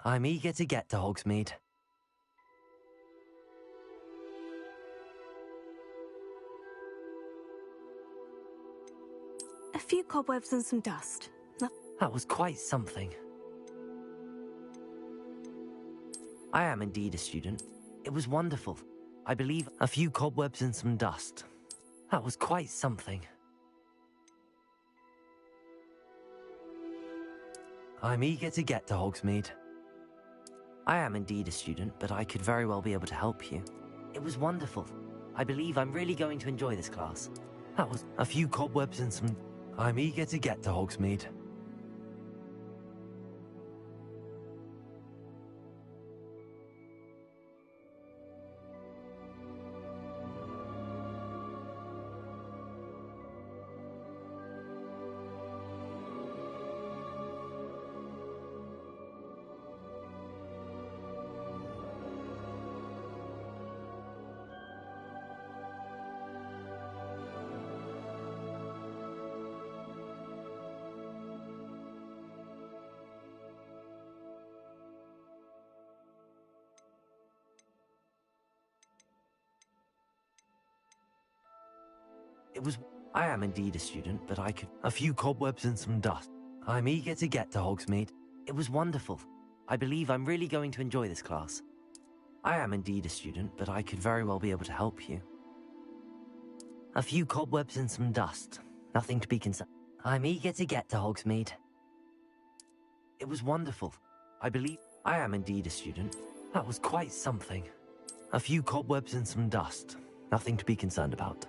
I'm eager to get to Hogsmeade. A few cobwebs and some dust. That was quite something. I am indeed a student. It was wonderful. I believe a few cobwebs and some dust. That was quite something. I'm eager to get to Hogsmeade. I am indeed a student, but I could very well be able to help you. It was wonderful. I believe I'm really going to enjoy this class. That was a few cobwebs and some... I'm eager to get to Hogsmeade. I am indeed a student, but I could... A few cobwebs and some dust. I'm eager to get to Hogsmeade. It was wonderful. I believe I'm really going to enjoy this class. I am indeed a student, but I could very well be able to help you. A few cobwebs and some dust. Nothing to be concerned. I'm eager to get to Hogsmeade. It was wonderful. I believe... I am indeed a student. That was quite something. A few cobwebs and some dust. Nothing to be concerned about.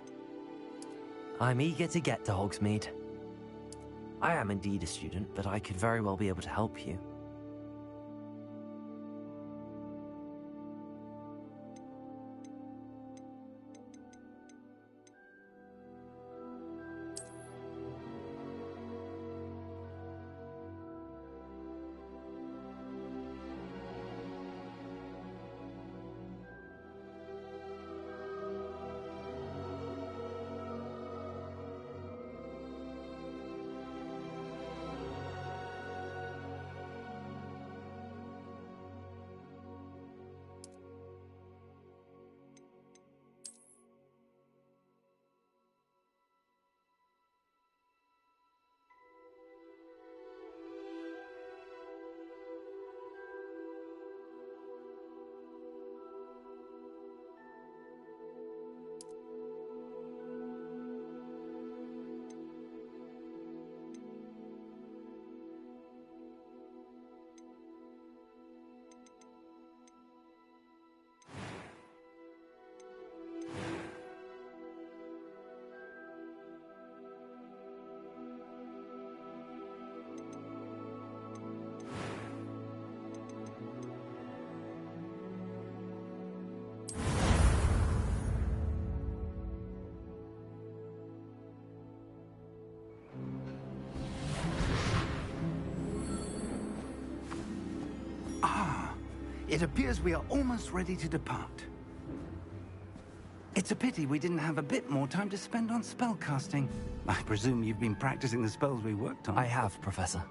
I'm eager to get to Hogsmeade. I am indeed a student, but I could very well be able to help you. It appears we are almost ready to depart. It's a pity we didn't have a bit more time to spend on spellcasting. I presume you've been practicing the spells we worked on. I have, Professor.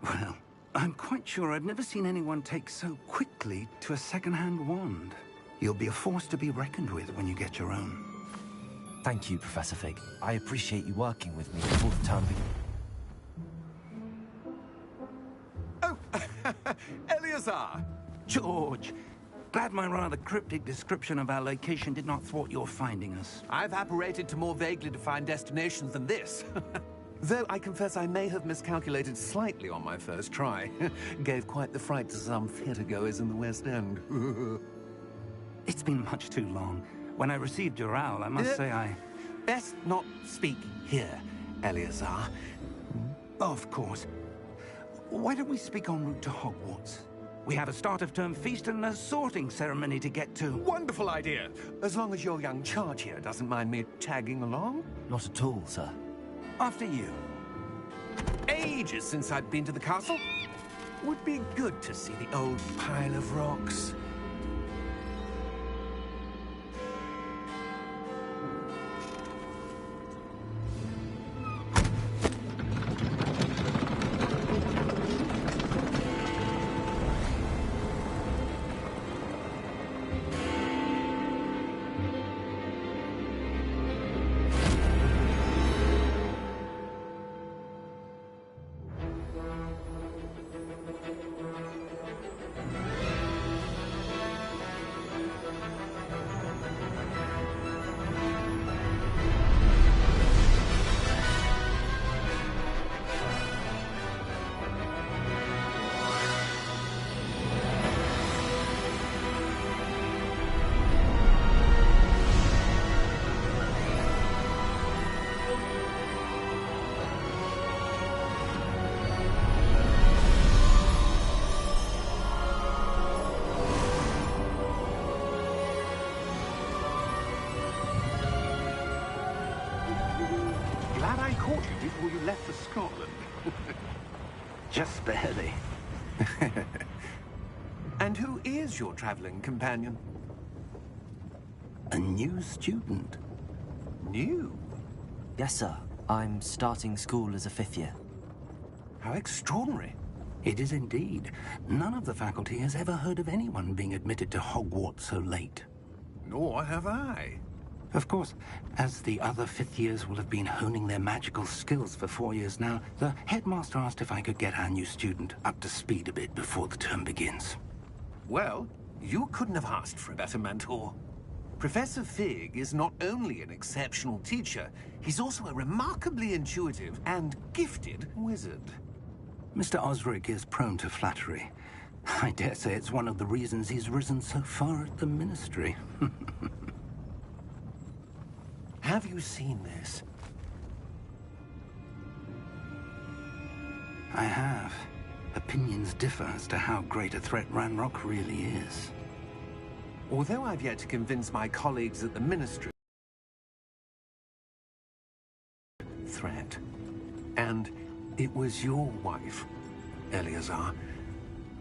Well, I'm quite sure I've never seen anyone take so quickly to a second-hand wand. You'll be a force to be reckoned with when you get your own. Thank you, Professor Fig. I appreciate you working with me before the term begins. Oh, Eleazar! George, glad my rather cryptic description of our location did not thwart your finding us. I've apparated to more vaguely defined destinations than this. Though I confess I may have miscalculated slightly on my first try. Gave quite the fright to some theatergoers in the West End. It's been much too long. When I received your owl, I must say I... Best not speak here, Eleazar. Of course. Why don't we speak en route to Hogwarts? We have a start-of-term feast and a sorting ceremony to get to. Wonderful idea! As long as your young charge here doesn't mind me tagging along. Not at all, sir. After you. Ages since I'd been to the castle. Would be good to see the old pile of rocks. Glad I caught you before you left for Scotland. Just barely. And who is your traveling companion? A new student. New? Yes, sir. I'm starting school as a 5th year. How extraordinary. It is indeed. None of the faculty has ever heard of anyone being admitted to Hogwarts so late. Nor have I. Of course, as the other 5th years will have been honing their magical skills for 4 years now, the headmaster asked if I could get our new student up to speed a bit before the term begins. Well, you couldn't have asked for a better mentor. Professor Fig is not only an exceptional teacher, he's also a remarkably intuitive and gifted wizard. Mr. Osric is prone to flattery. I dare say it's one of the reasons he's risen so far at the Ministry. Have you seen this? I have. Opinions differ as to how great a threat Ranrok really is. Although I've yet to convince my colleagues at the Ministry threat. And it was your wife, Eleazar,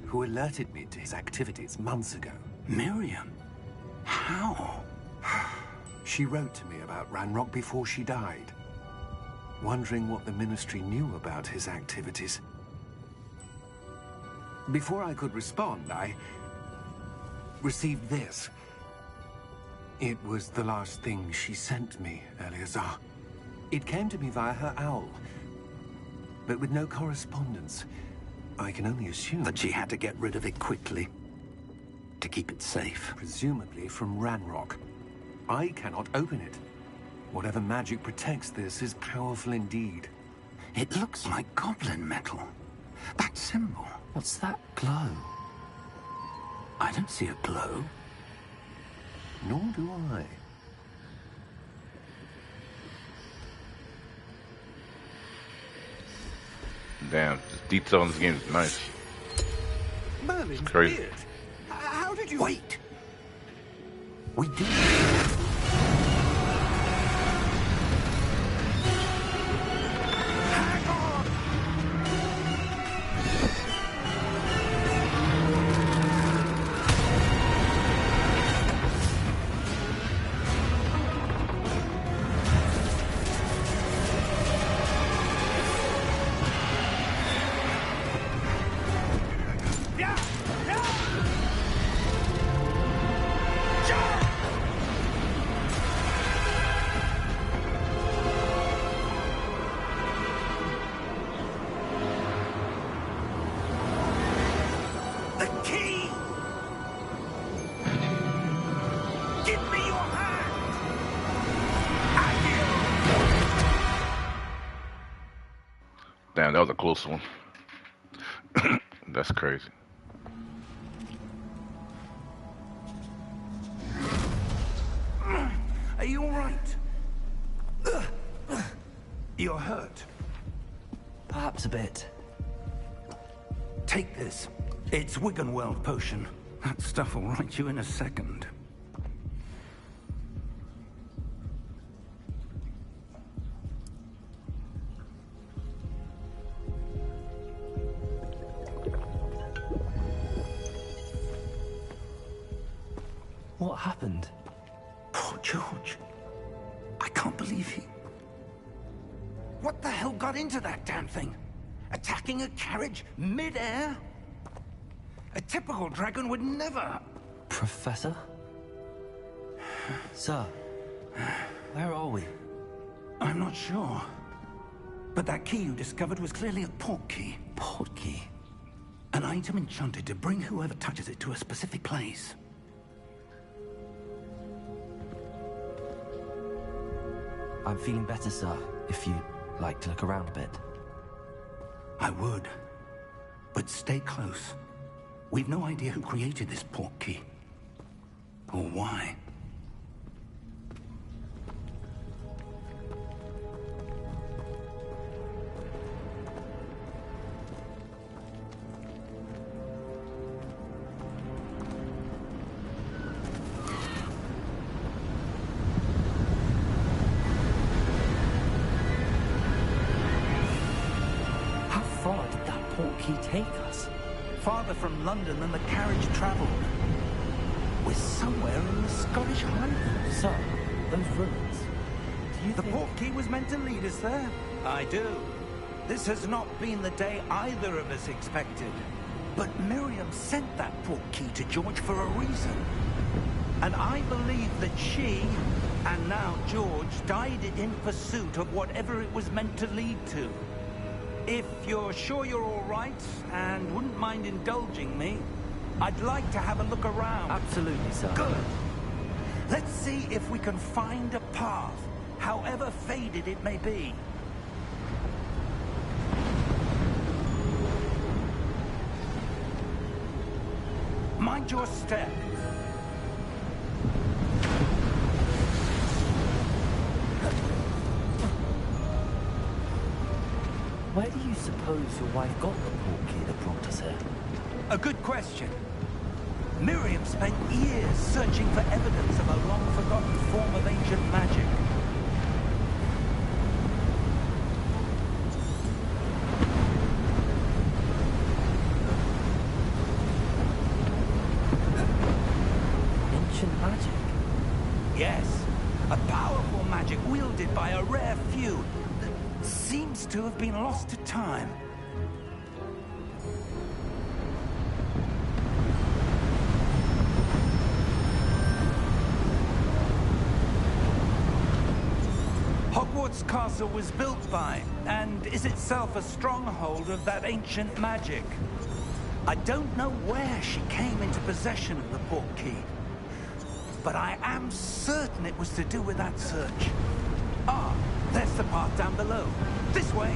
who alerted me to his activities months ago. Miriam? How? She wrote to me about Ranrok before she died, wondering what the Ministry knew about his activities. Before I could respond, I received this. It was the last thing she sent me, Eleazar. It came to me via her owl, but with no correspondence. I can only assume That she had to get rid of it quickly, to keep it safe. presumably from Ranrok. I cannot open it. Whatever magic protects this is powerful indeed. It looks like goblin metal. That symbol. What's that glow? I don't see a glow. Nor do I. Damn, the detail in this game is nice. Merlin's crazy. beard. How did you... Wait! We do. Damn, that was a close one. That's crazy. Are you all right? You're hurt. Perhaps a bit. Take this. It's Wiggenweld potion. That stuff will right you in a second. What happened? Poor George. I can't believe he... What the hell got into that damn thing? Attacking a carriage mid-air? A typical dragon would never... Professor? Sir, where are we? I'm not sure. But that key you discovered was clearly a port key. Port key? An item enchanted to bring whoever touches it to a specific place. I'm feeling better, sir, if you'd like to look around a bit. I would. But stay close. We've no idea who created this port key. Or why. portkey take us? Farther from London than the carriage travelled. We're somewhere in the Scottish Highlands. Sir, those ruins. Do you The think... portkey was meant to lead us there? I do. This has not been the day either of us expected. But Miriam sent that portkey to George for a reason. And I believe that she, and now George, died in pursuit of whatever it was meant to lead to. If you're sure you're all right, and wouldn't mind indulging me, I'd like to have a look around. Absolutely, sir. Good. Let's see if we can find a path, however faded it may be. Mind your step. Where do you suppose your wife got the portkey that brought us here? A good question. Miriam spent years searching for evidence of a long-forgotten form of ancient magic. Ancient magic? Yes, a powerful magic wielded by a rare few that seems to have been lost to time. Hogwarts Castle was built by, and is itself a stronghold of that ancient magic. I don't know where she came into possession of the portkey, but I am certain it was to do with that search. Ah, there's the path down below. This way.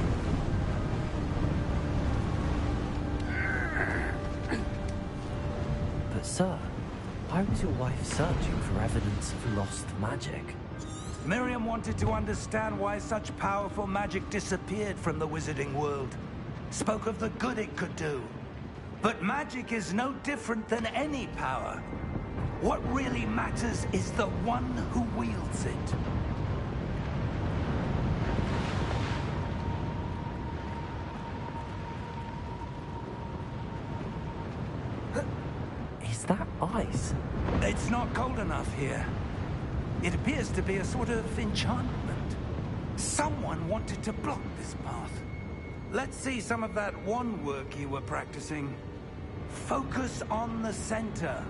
But sir, why was your wife searching for evidence of lost magic? Miriam wanted to understand why such powerful magic disappeared from the wizarding world. Spoke of the good it could do. But magic is no different than any power. What really matters is the one who wields it. Is that ice? It's not cold enough here. It appears to be a sort of enchantment. Someone wanted to block this path. Let's see some of that wand work you were practicing. Focus on the center.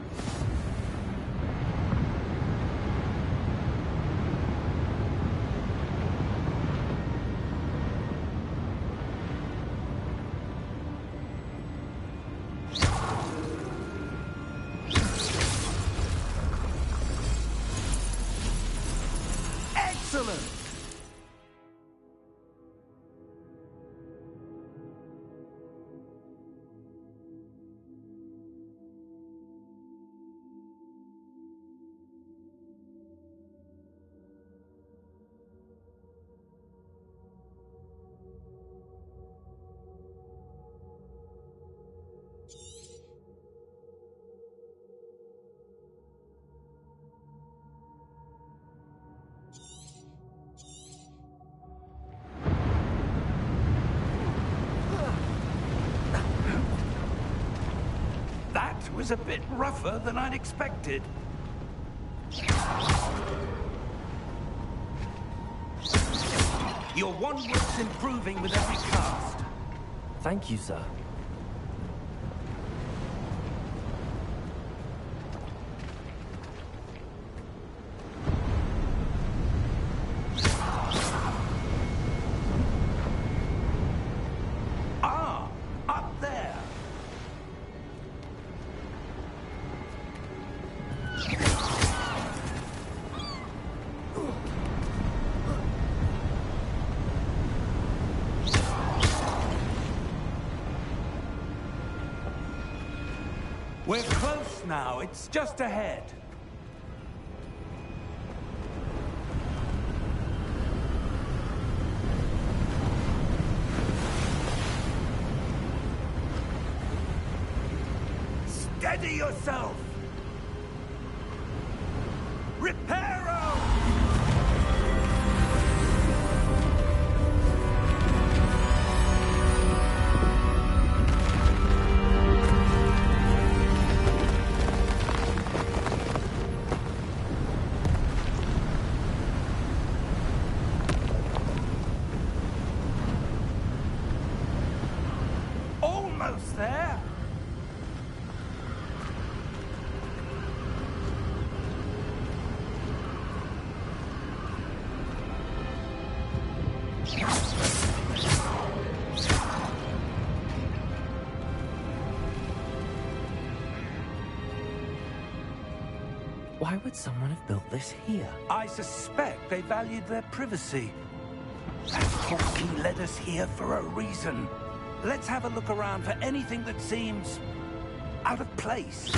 Excellent! That was a bit rougher than I'd expected. Your wand work's improving with every cast. Thank you, sir. Ah, up there. We're close now. It's just ahead. Steady yourself! Reparo! Why would someone have built this here? I suspect they valued their privacy. That portkey led us here for a reason. Let's have a look around for anything that seems out of place.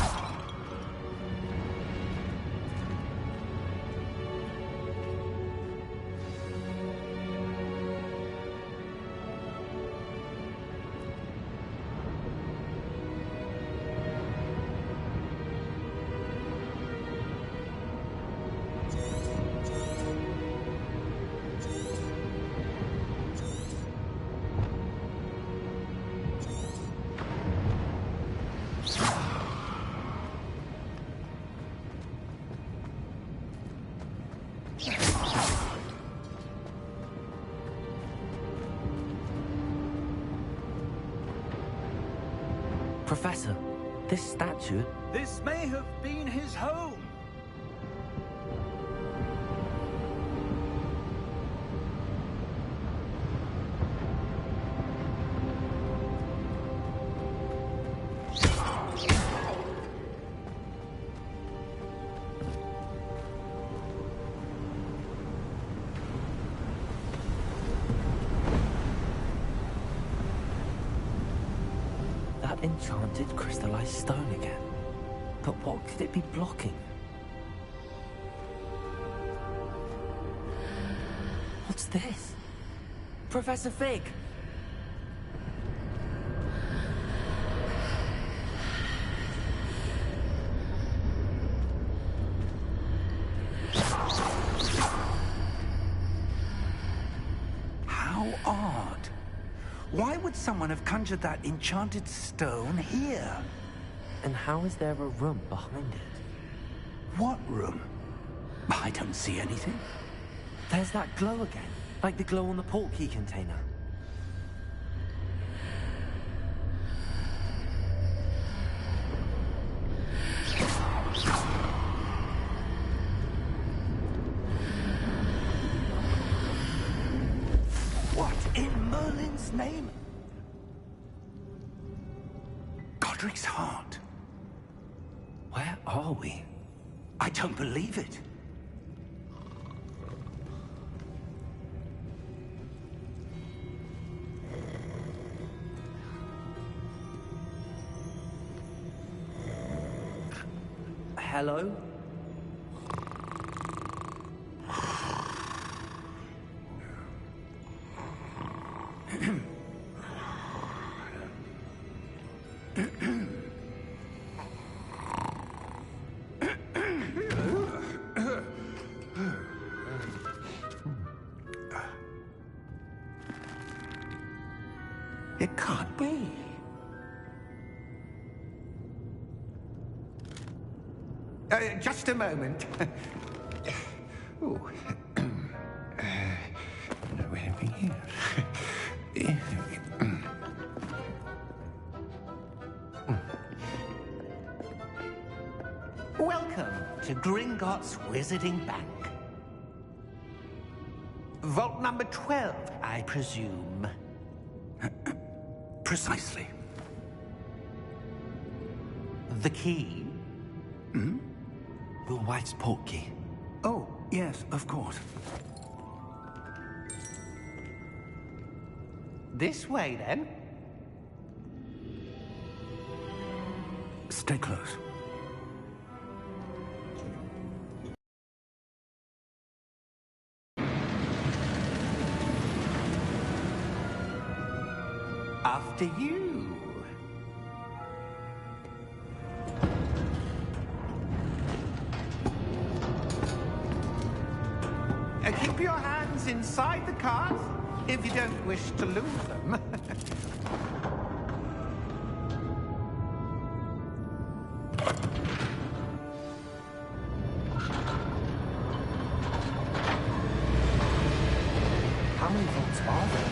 Professor, this statue... This may have been his home. Enchanted crystallized stone again. But what could it be blocking? What's this? Professor Fig! How odd. Why would someone have conjured that enchanted stone here? And how is there a room behind it? What room? I don't see anything. There's that glow again, like the glow on the portkey container. What in Merlin's name? Godric's heart. Where are we? I don't believe it. Hello? It can't be. Just a moment. Oh. No, anything here. Welcome to Gringotts Wizarding Bank. Vault number 12, I presume. Precisely. The key? Hmm? Will White's portkey. Oh, yes, of course. This way, then. Stay close. After you. Keep your hands inside the cart if you don't wish to lose them. How many vaults are there?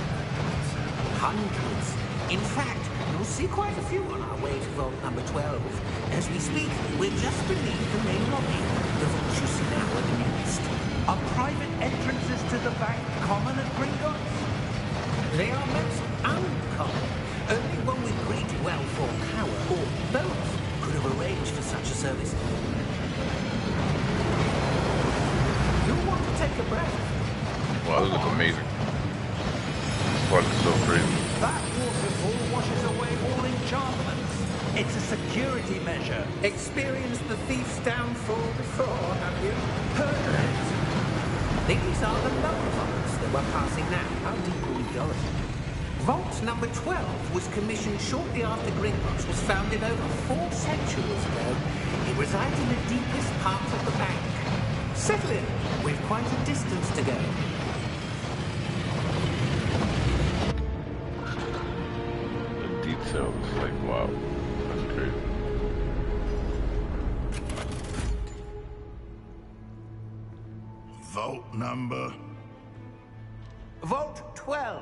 Hundreds. In fact, you'll see quite a few on our way to vault number 12. As we speak, we're just beneath the main lobby. The vault you see now are the nearest. Are private entrances to the bank common at Gringotts? They are most uncommon. Only one with great wealth or power, or both, could have arranged for such a service. You want to take a breath? Wow, this looks amazing. This part is so crazy. That waterfall washes away all enchantments. It's a security measure. Experienced the thief's downfall before, have you? Heard it. These are the lower vaults that we're passing now. How deep are we going? Vault number 12 was commissioned shortly after Gringotts was founded over 4 centuries ago. It resides in the deepest part of the bank. Settle in. We've quite a distance to go. The details, like, wow. That's crazy. Vault number? Vault 12.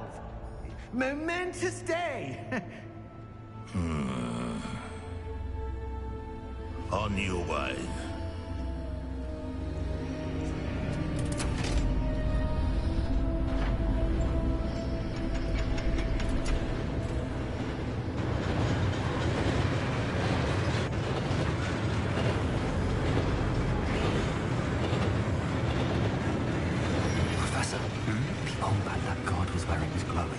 Momentous day. On your way. Professor, the armband that guard was wearing was glowing.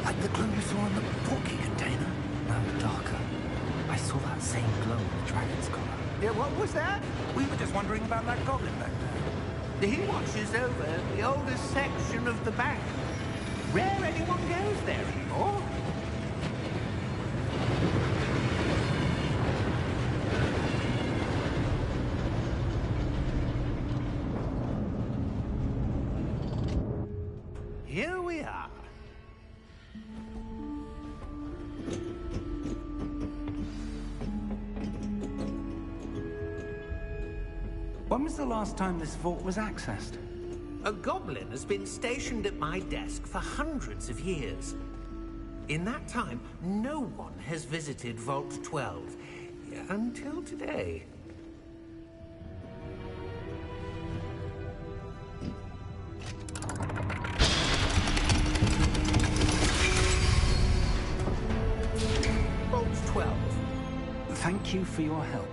Like the glow you saw in the porky container? No, darker. I saw that same glow in the dragon's collar. Yeah, what was that? We were just wondering about that goblin back there. He watches over the oldest section of the bank. Rare anyone goes there anymore. Here we are. When was the last time this vault was accessed? A goblin has been stationed at my desk for hundreds of years. In that time, no one has visited Vault 12 until today. Vault 12. Thank you for your help.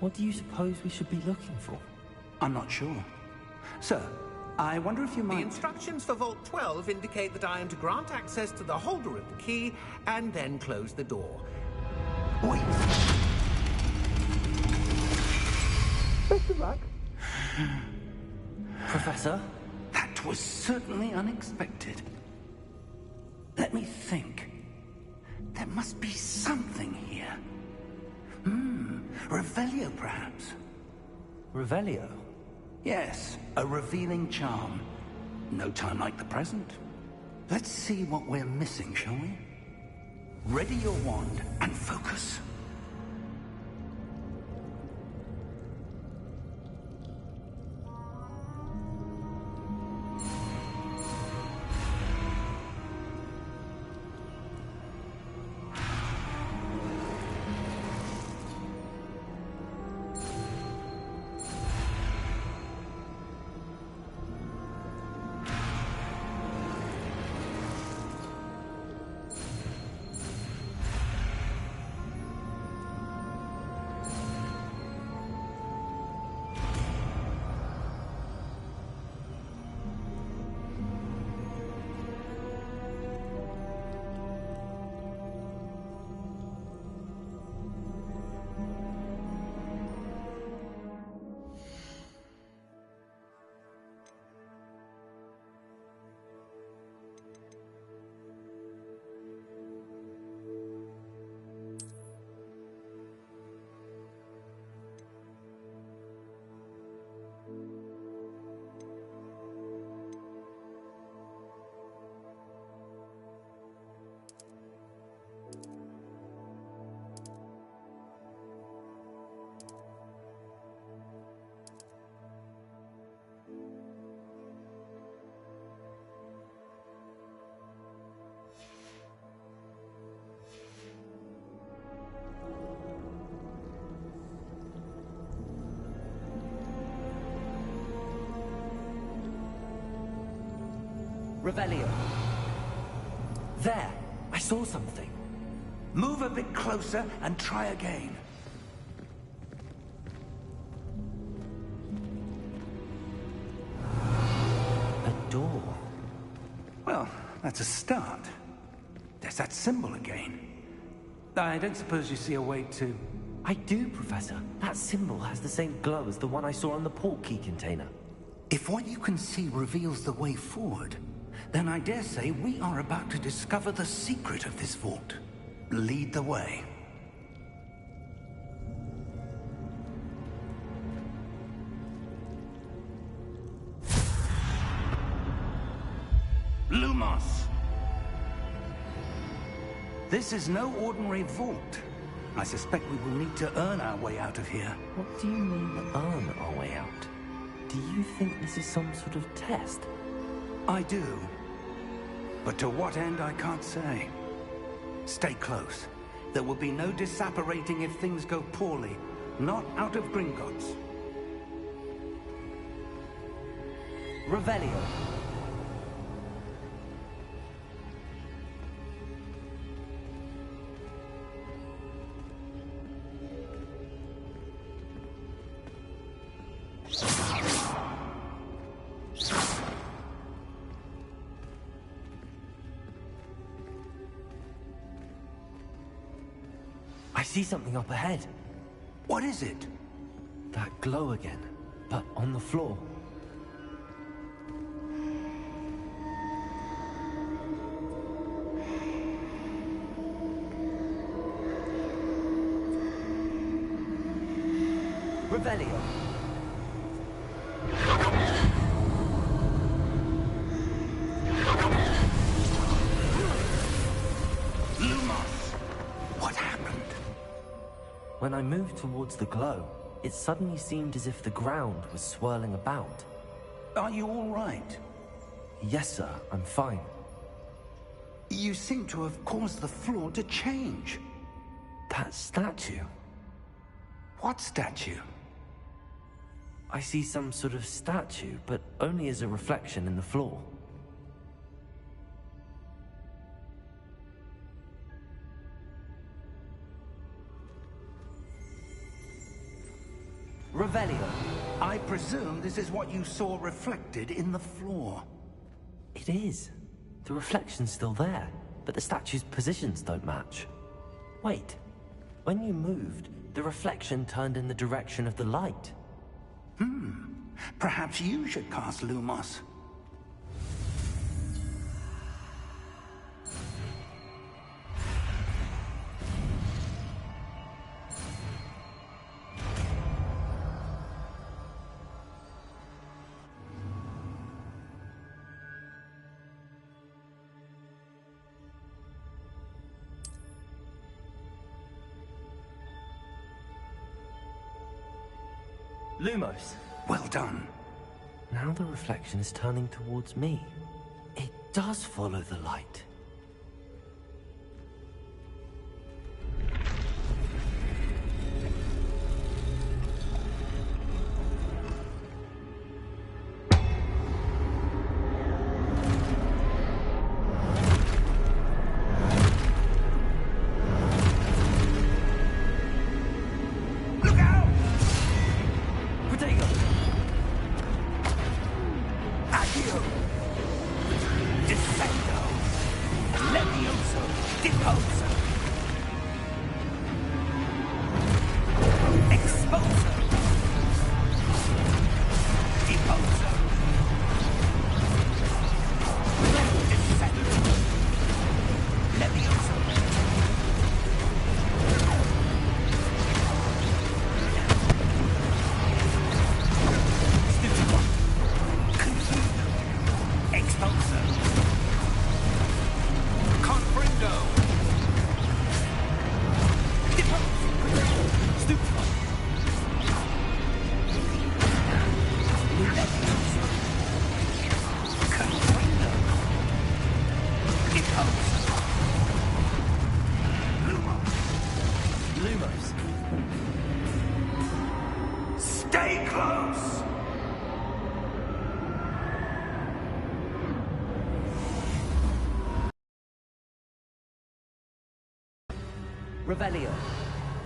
What do you suppose we should be looking for? I'm not sure. Sir, I wonder if you The might... instructions for Vault 12 indicate that I am to grant access to the holder of the key and then close the door. Wait! Best of luck. Professor? That was certainly unexpected. Let me think. There must be something here. Revelio, perhaps? Revelio? Yes, a revealing charm. No time like the present. Let's see what we're missing, shall we? Ready your wand and focus. Revelio. There! I saw something. Move a bit closer and try again. A door. Well, that's a start. There's that symbol again. I don't suppose you see a way to... I do, Professor. That symbol has the same glow as the one I saw on the port key container. If what you can see reveals the way forward, then I dare say we are about to discover the secret of this vault. Lead the way. Lumos! This is no ordinary vault. I suspect we will need to earn our way out of here. What do you mean, earn our way out? Do you think this is some sort of test? I do. But to what end, I can't say. Stay close. There will be no disapparating if things go poorly. Not out of Gringotts. Revelio. I see something up ahead. What is it? That glow again, but on the floor. Revelio. Lumos! What happened? When I moved towards the glow, it suddenly seemed as if the ground was swirling about. Are you all right? Yes, sir, I'm fine. You seem to have caused the floor to change. That statue. What statue? I see some sort of statue, but only as a reflection in the floor. Revelio. I presume this is what you saw reflected in the floor. It is. The reflection's still there, but the statue's positions don't match. Wait. When you moved, the reflection turned in the direction of the light. Perhaps you should cast Lumos. Lumos. Well done. Now the reflection is turning towards me. It does follow the light. Accio! Descendo! Levioso! Deposo! Exposo! Deposo! Descendo! Levioso! Exposo! Confrindo! Deposo! Stupefy! Levioso! Confrindo! Deposo! Lumos! Lumos. Stay close! Revelio.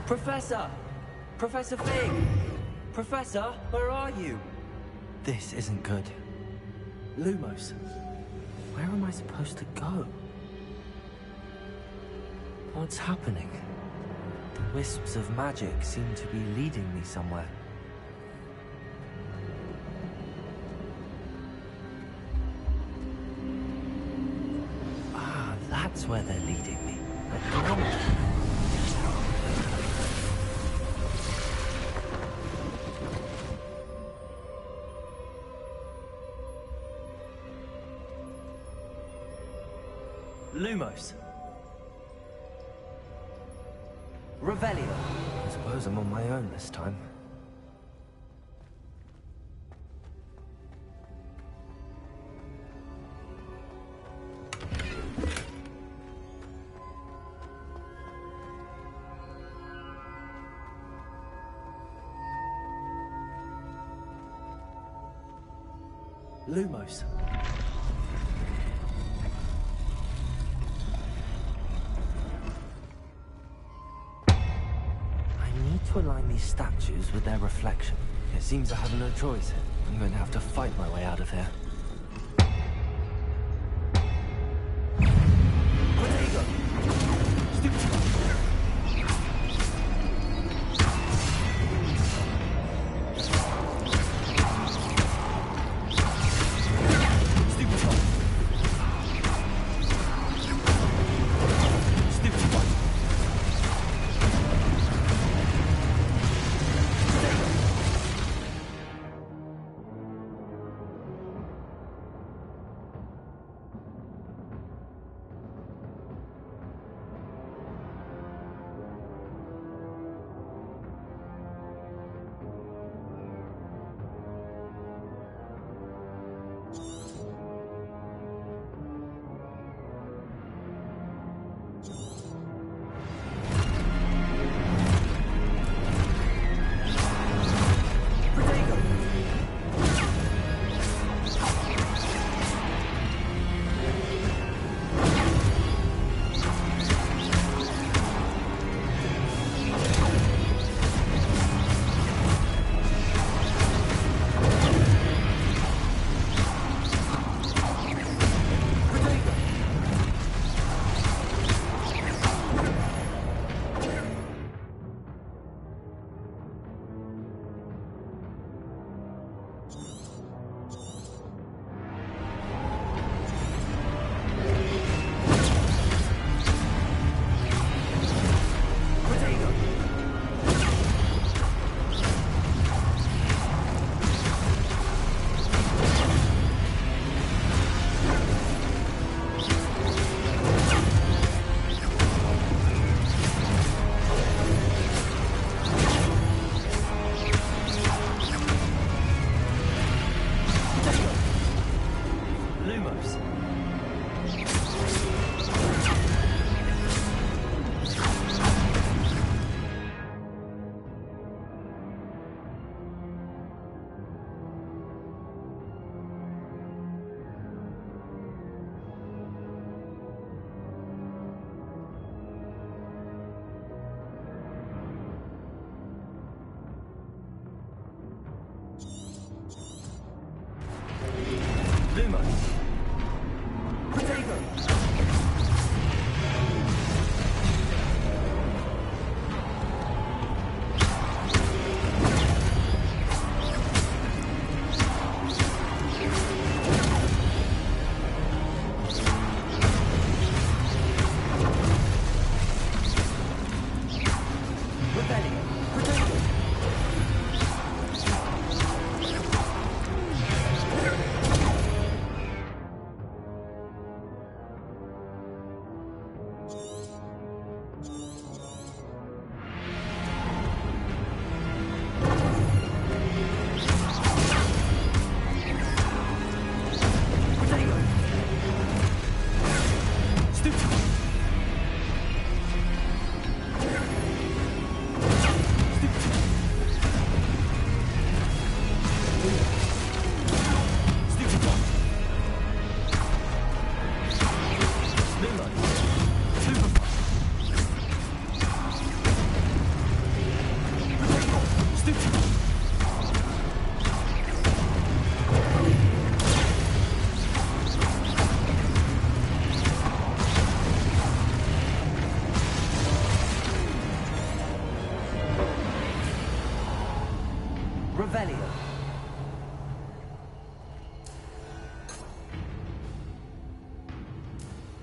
Professor! Professor Fig! Professor, where are you? This isn't good. Lumos, where am I supposed to go? What's happening? The wisps of magic seem to be leading me somewhere. Ah, that's where they're leading me. Lumos. Revelio. I suppose I'm on my own this time. Lumos. To align these statues with their reflection. It seems I have no choice. I'm going to have to fight my way out of here.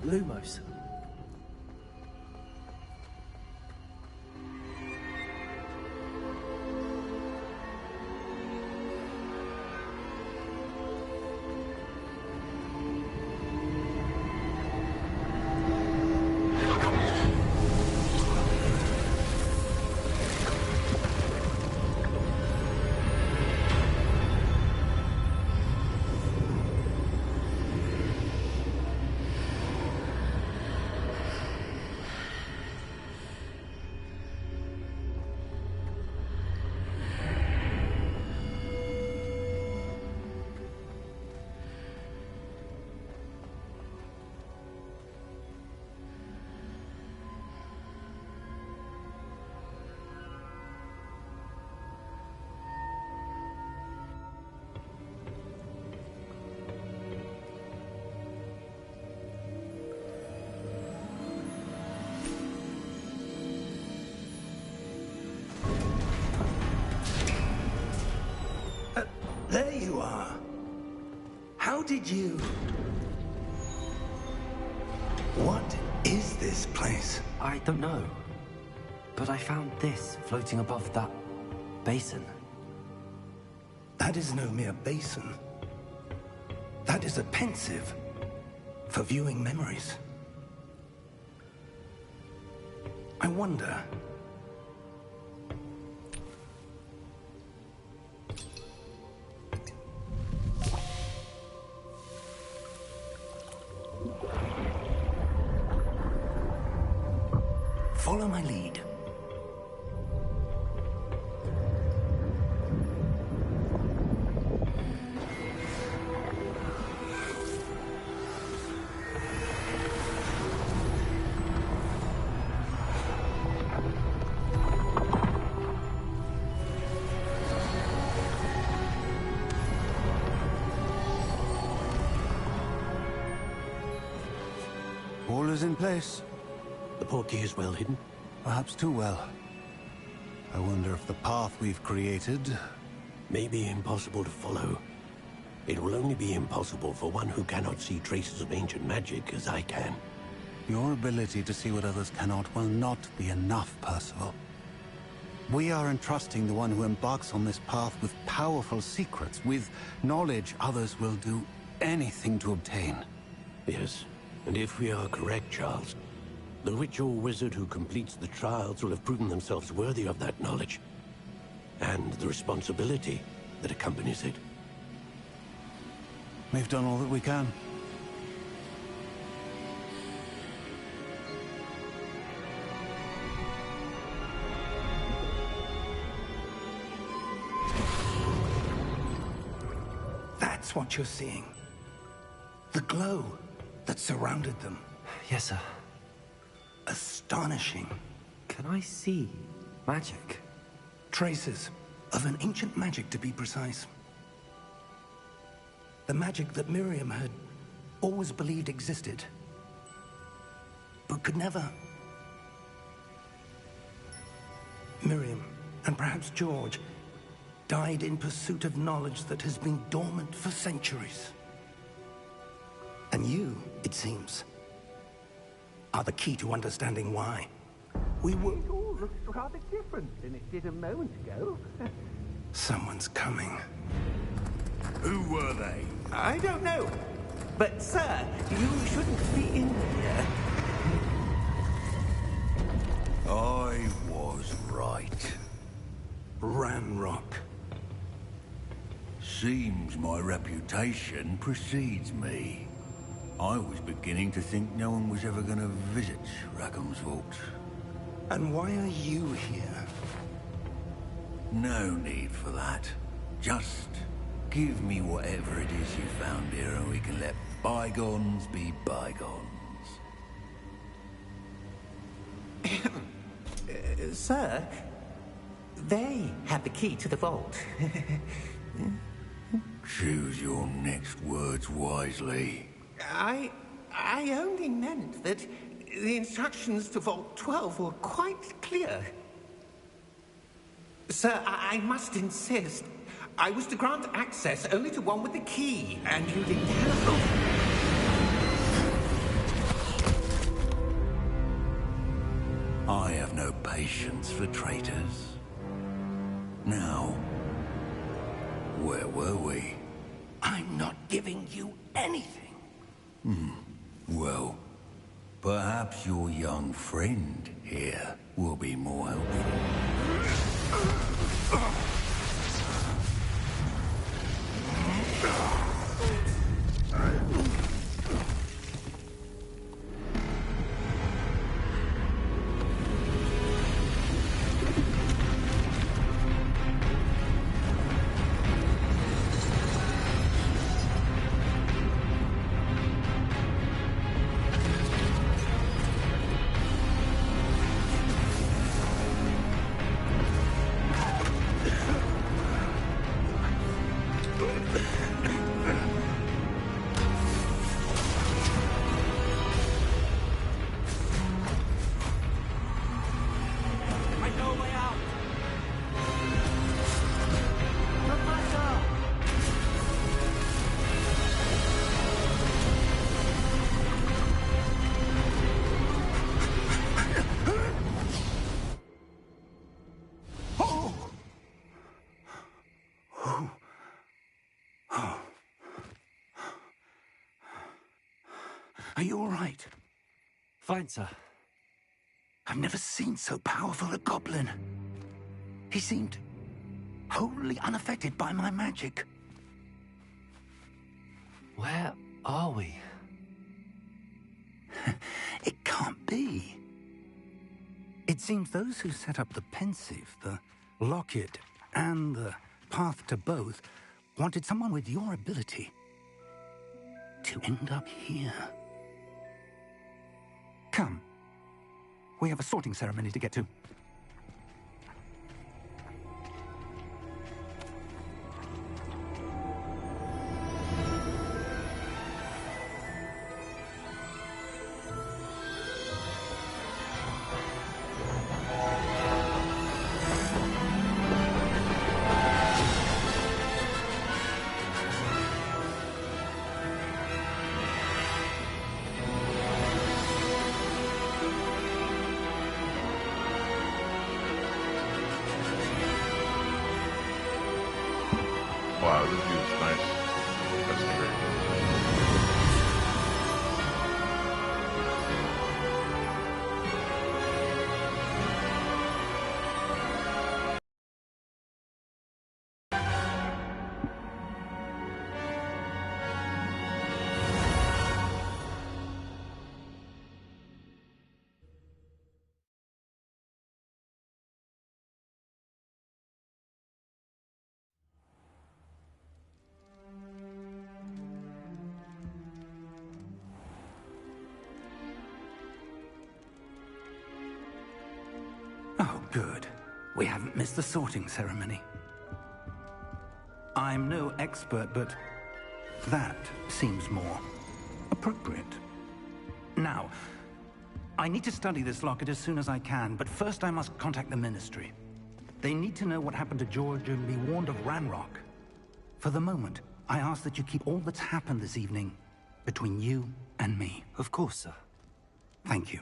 Lumos. There you are. How did you... What is this place? I don't know. But I found this floating above that basin. That is no mere basin. That is a pensieve for viewing memories. I wonder... Follow my lead. All is in place. The portkey is well hidden? Perhaps too well. I wonder if the path we've created... may be impossible to follow. It will only be impossible for one who cannot see traces of ancient magic as I can. Your ability to see what others cannot will not be enough, Percival. We are entrusting the one who embarks on this path with powerful secrets, with knowledge others will do anything to obtain. Yes, and if we are correct, Charles, the witch or wizard who completes the trials will have proven themselves worthy of that knowledge, and the responsibility that accompanies it. We've done all that we can. That's what you're seeing. The glow that surrounded them. Yes, sir. Astonishing. Can I see magic? Traces of an ancient magic, to be precise. The magic that Miriam had always believed existed, but could never. Miriam, and perhaps George, died in pursuit of knowledge that has been dormant for centuries. And you, it seems, are the key to understanding why. We were... It all looks rather different than it did a moment ago. Someone's coming. Who were they? I don't know. But, sir, you shouldn't be in here. I was right. Ranrok. Seems my reputation precedes me. I was beginning to think no one was ever going to visit Rackham's vault. And why are you here? No need for that. Just give me whatever it is you found here and we can let bygones be bygones. Sir, they have the key to the vault. Choose your next words wisely. I only meant that the instructions to Vault 12 were quite clear. Sir, I must insist. I was to grant access only to one with the key, and you didn't have them. patience for traitors. Now, where were we? I'm not giving you anything. Well, perhaps your young friend here will be more helpful. Are you all right? Fine, sir. I've never seen so powerful a goblin. He seemed wholly unaffected by my magic. Where are we? It can't be. It seems those who set up the Pensieve, the locket, and the path to both wanted someone with your ability to end up here. Come. We have a sorting ceremony to get to. Wow, this view is nice. That's great. Oh, good. We haven't missed the sorting ceremony. I'm no expert, but that seems more appropriate. Now, I need to study this locket as soon as I can, but first I must contact the Ministry. They need to know what happened to George and be warned of Ranrok. For the moment, I ask that you keep all that's happened this evening between you and me. Of course, sir. Thank you.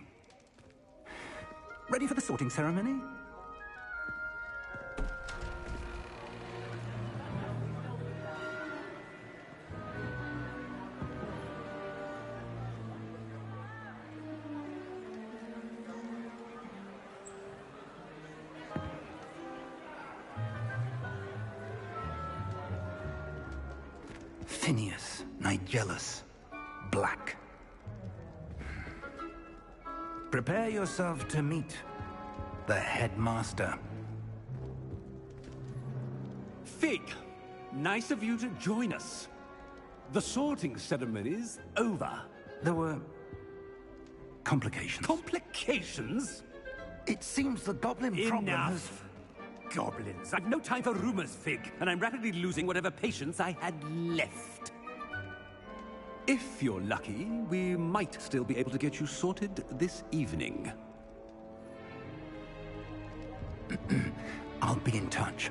Ready for the sorting ceremony? Phineas, Nigellus, Black. Prepare yourself to meet the headmaster. Fig, nice of you to join us. The sorting ceremony's over. There were complications. Complications? It seems the goblin problem has... Enough! Goblins. I've no time for rumors, Fig, and I'm rapidly losing whatever patience I had left. If you're lucky, we might still be able to get you sorted this evening. I'll be in touch.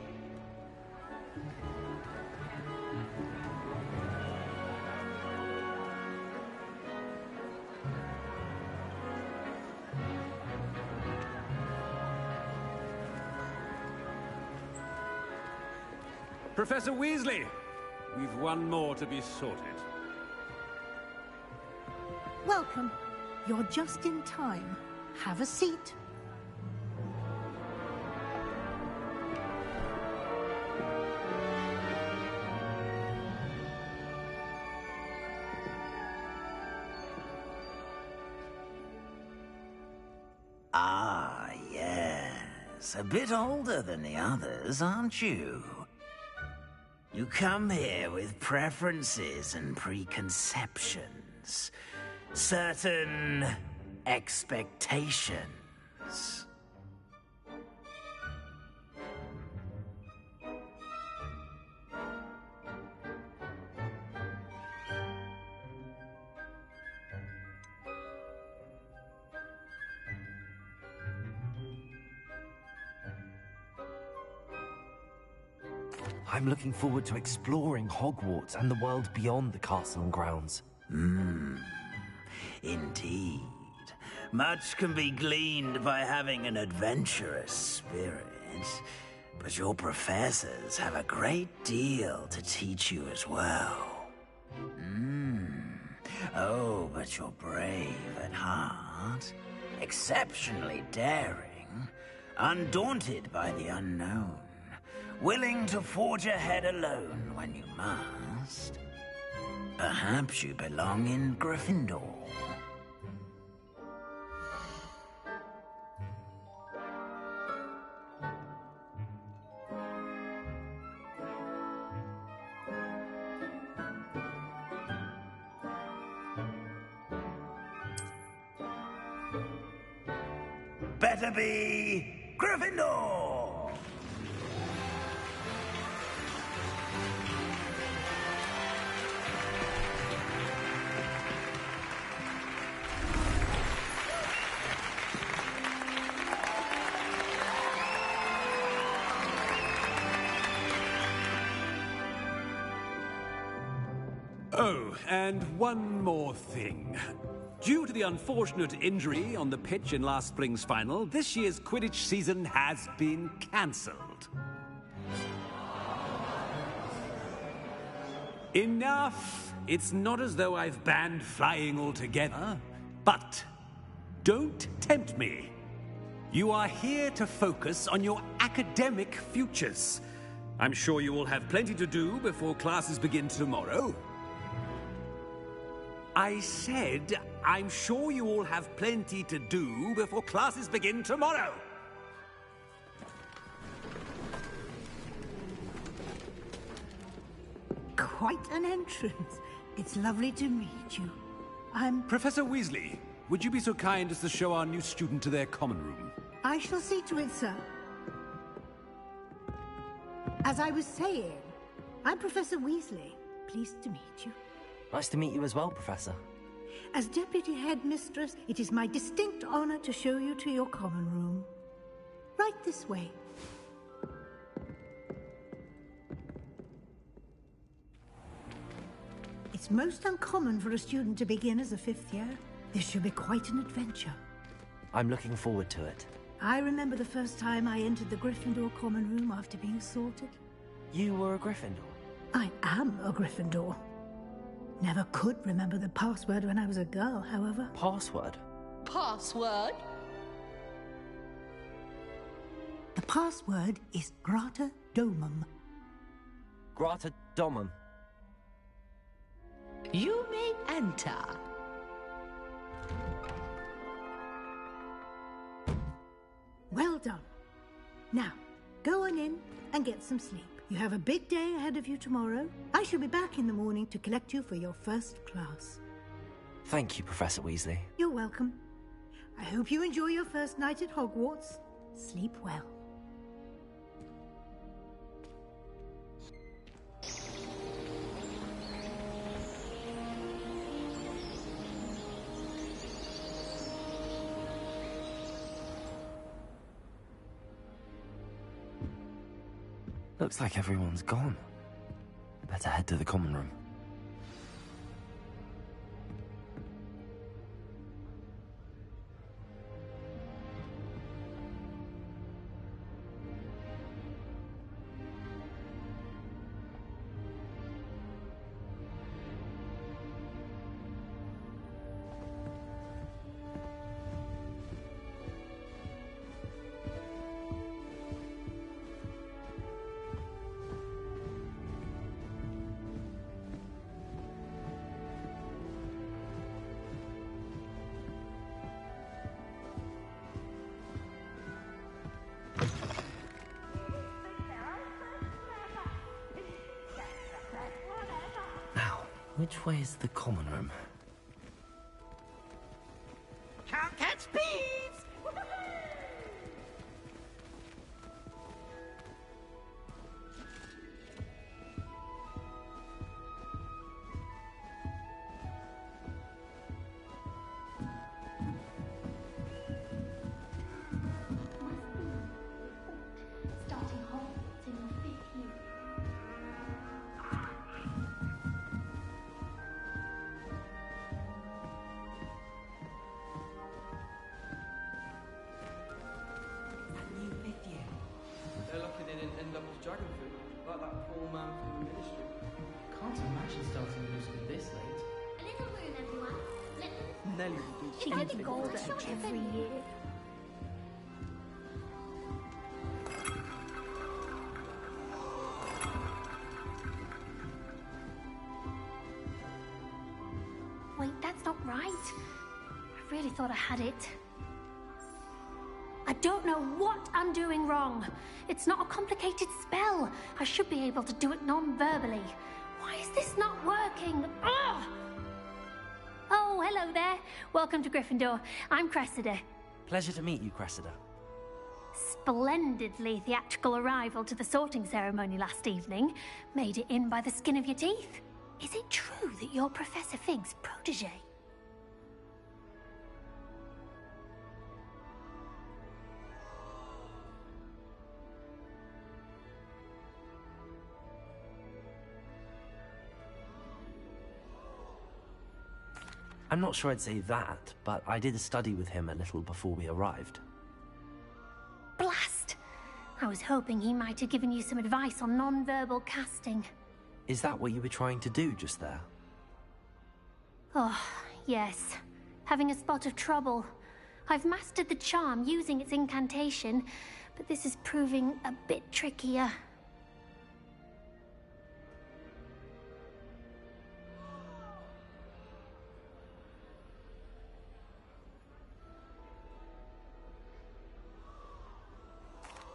Professor Weasley, we've one more to be sorted. Welcome. You're just in time. Have a seat. Ah, yes. A bit older than the others, aren't you? You come here with preferences and preconceptions. Certain expectations. I'm looking forward to exploring Hogwarts and the world beyond the castle and grounds. Indeed. Much can be gleaned by having an adventurous spirit. But your professors have a great deal to teach you as well. Oh, but you're brave at heart. Exceptionally daring. Undaunted by the unknown. Willing to forge ahead alone when you must. Perhaps you belong in Gryffindor. Better be Gryffindor! Oh, and one more thing. Due to the unfortunate injury on the pitch in last spring's final, this year's Quidditch season has been cancelled. Enough! It's not as though I've banned flying altogether. But don't tempt me. You are here to focus on your academic futures. I'm sure you will have plenty to do before classes begin tomorrow. I said, I'm sure you all have plenty to do before classes begin tomorrow. Quite an entrance. It's lovely to meet you. I'm... Professor Weasley, would you be so kind as to show our new student to their common room? I shall see to it, sir. As I was saying, I'm Professor Weasley. Pleased to meet you. Nice to meet you as well, Professor. As Deputy Headmistress, it is my distinct honor to show you to your common room. Right this way. It's most uncommon for a student to begin as a fifth year. This should be quite an adventure. I'm looking forward to it. I remember the first time I entered the Gryffindor common room after being sorted. You were a Gryffindor? I am a Gryffindor. Never could remember the password when I was a girl, however. Password? Password? The password is Grata Domum. Grata Domum. You may enter. Well done. Now, go on in and get some sleep. You have a big day ahead of you tomorrow. I shall be back in the morning to collect you for your first class. Thank you, Professor Weasley. You're welcome. I hope you enjoy your first night at Hogwarts. Sleep well. Looks like everyone's gone. Better head to the common room. Which way is the common room? Can't catch bees! She gets the gold every year. Wait, that's not right. I really thought I had it. I don't know what I'm doing wrong. It's not a complicated spell. I should be able to do it non-verbally. Why is this not working? Ugh! Oh, hello there. Welcome to Gryffindor. I'm Cresside. Pleasure to meet you, Cressida. Splendidly theatrical arrival to the sorting ceremony last evening. Made it in by the skin of your teeth. Is it true that you're Professor Fig's protege? I'm not sure I'd say that, but I did study with him a little before we arrived. Blast! I was hoping he might have given you some advice on non-verbal casting. Is that what you were trying to do just there? Oh, yes. Having a spot of trouble. I've mastered the charm using its incantation, but this is proving a bit trickier.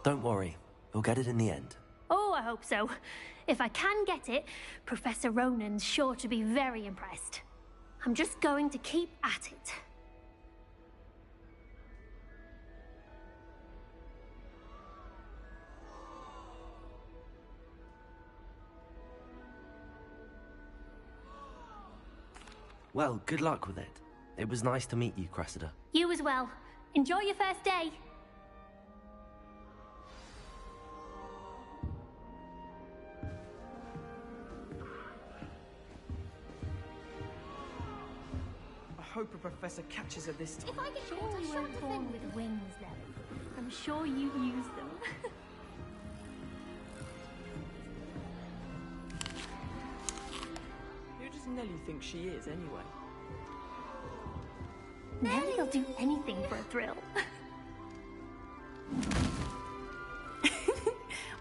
Don't worry, we'll get it in the end. Oh, I hope so. If I can get it, Professor Ronan's sure to be very impressed. I'm just going to keep at it. Well, good luck with it. It was nice to meet you, Cressida. You as well. Enjoy your first day. I hope a professor catches her this time. If I get caught, I weren't born with wings, Nelly. I'm sure you use them. Who does Nelly think she is, anyway? Nelly'll do anything for a thrill.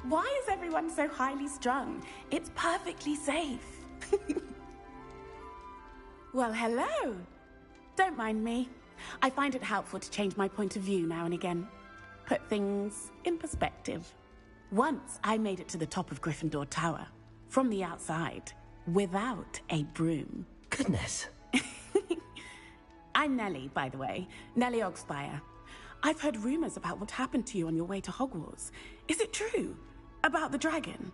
Why is everyone so highly strung? It's perfectly safe. Well, hello. Don't mind me. I find it helpful to change my point of view now and again. Put things in perspective. Once I made it to the top of Gryffindor Tower, from the outside, without a broom. Goodness. I'm Nelly, by the way. Nelly Ogspire. I've heard rumors about what happened to you on your way to Hogwarts. Is it true? About the dragon?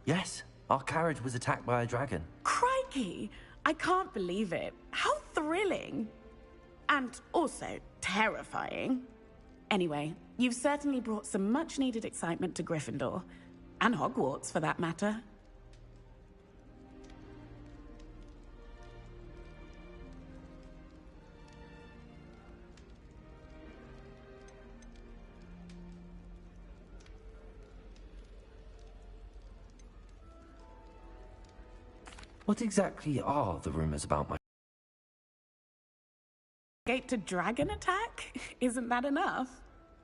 Yes, our carriage was attacked by a dragon. Crikey! I can't believe it. How thrilling! And also terrifying. Anyway, you've certainly brought some much-needed excitement to Gryffindor. And Hogwarts, for that matter. What exactly are the rumors about my... Escape to dragon attack? Isn't that enough?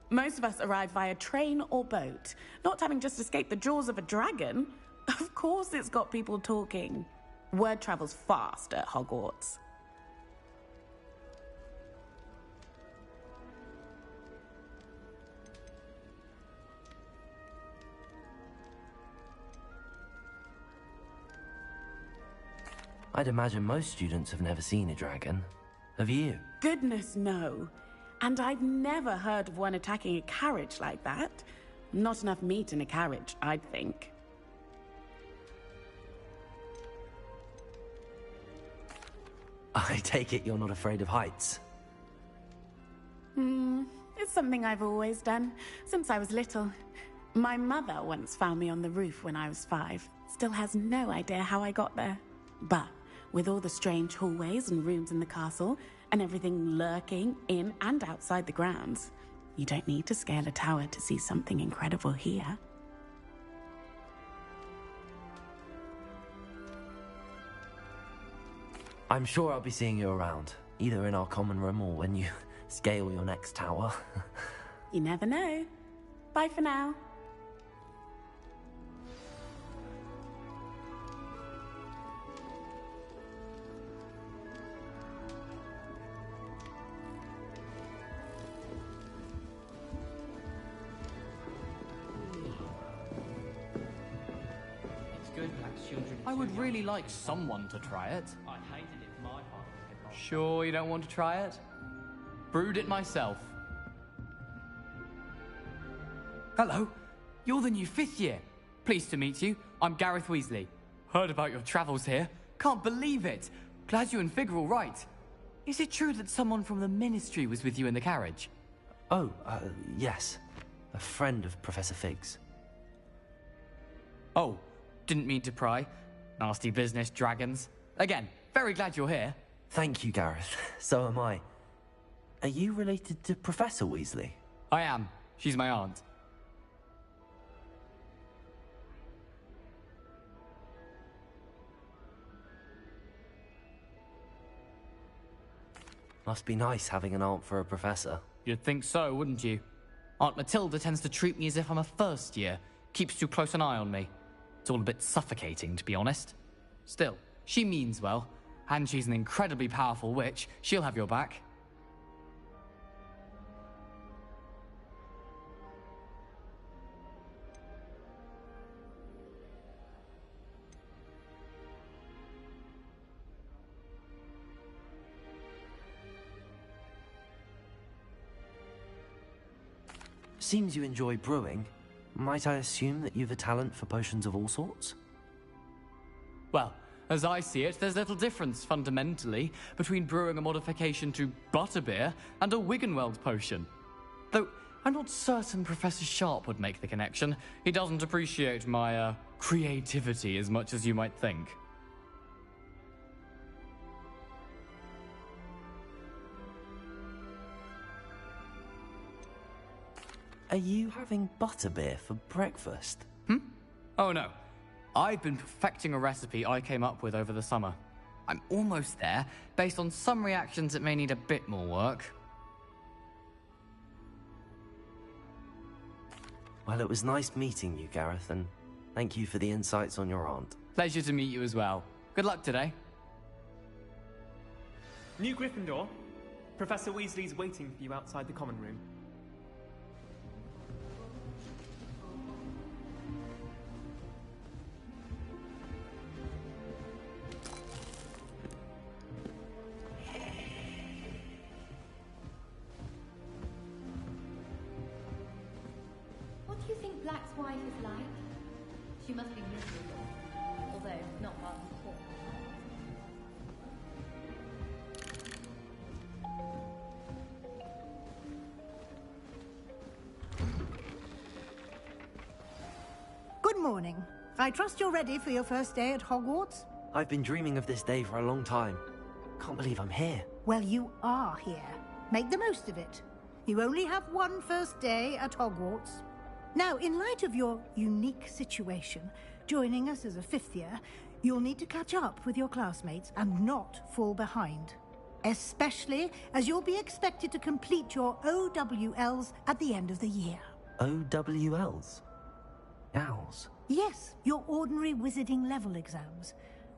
Most of us arrive via train or boat, not having just escaped the jaws of a dragon. Of course it's got people talking. Word travels fast at Hogwarts. I'd imagine most students have never seen a dragon. Have you? Goodness, no. And I've never heard of one attacking a carriage like that. Not enough meat in a carriage, I'd think. I take it you're not afraid of heights? It's something I've always done, since I was little. My mother once found me on the roof when I was 5. Still has no idea how I got there. But with all the strange hallways and rooms in the castle, and everything lurking in and outside the grounds, you don't need to scale a tower to see something incredible here. I'm sure I'll be seeing you around, either in our common room or when you scale your next tower. You never know. Bye for now. I would really like someone to try it. I'd hate it if my father could not. Sure you don't want to try it? Brewed it myself. Hello, you're the new 5th year. Pleased to meet you. I'm Gareth Weasley. Heard about your travels here. Can't believe it. Glad you and Fig are all right. Is it true that someone from the Ministry was with you in the carriage? Oh, yes. A friend of Professor Fig's. Oh, didn't mean to pry. Nasty business, dragons. Again, very glad you're here. Thank you, Gareth. So am I. Are you related to Professor Weasley? I am. She's my aunt. Must be nice having an aunt for a professor. You'd think so, wouldn't you? Aunt Matilda tends to treat me as if I'm a first year. Keeps too close an eye on me. It's all a bit suffocating, to be honest. Still, she means well, and she's an incredibly powerful witch. She'll have your back. Seems you enjoy brewing. Might I assume that you've a talent for potions of all sorts? Well, as I see it, there's little difference, fundamentally, between brewing a modification to butterbeer and a Wiggenweld potion. Though, I'm not certain Professor Sharp would make the connection. He doesn't appreciate my, creativity as much as you might think. Are you having butterbeer for breakfast? Oh no. I've been perfecting a recipe I came up with over the summer. I'm almost there. Based on some reactions, it may need a bit more work. Well, it was nice meeting you, Gareth, and thank you for the insights on your aunt. Pleasure to meet you as well. Good luck today. New Gryffindor. Professor Weasley's waiting for you outside the common room. What do you think Black's wife is like? She must be miserable, although not hard to talk. Good morning. I trust you're ready for your first day at Hogwarts? I've been dreaming of this day for a long time. Can't believe I'm here. Well, you are here. Make the most of it. You only have one first day at Hogwarts. Now, in light of your unique situation, joining us as a 5th year, you'll need to catch up with your classmates and not fall behind. Especially as you'll be expected to complete your OWLs at the end of the year. OWLs? Owls? Yes, your ordinary wizarding level exams.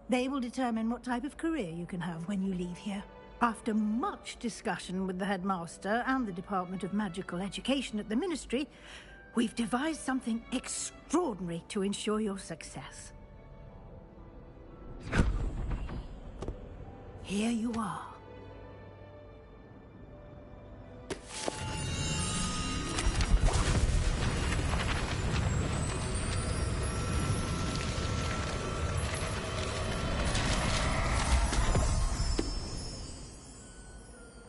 They will determine what type of career you can have when you leave here. After much discussion with the headmaster and the Department of Magical Education at the Ministry, we've devised something extraordinary to ensure your success. here you are.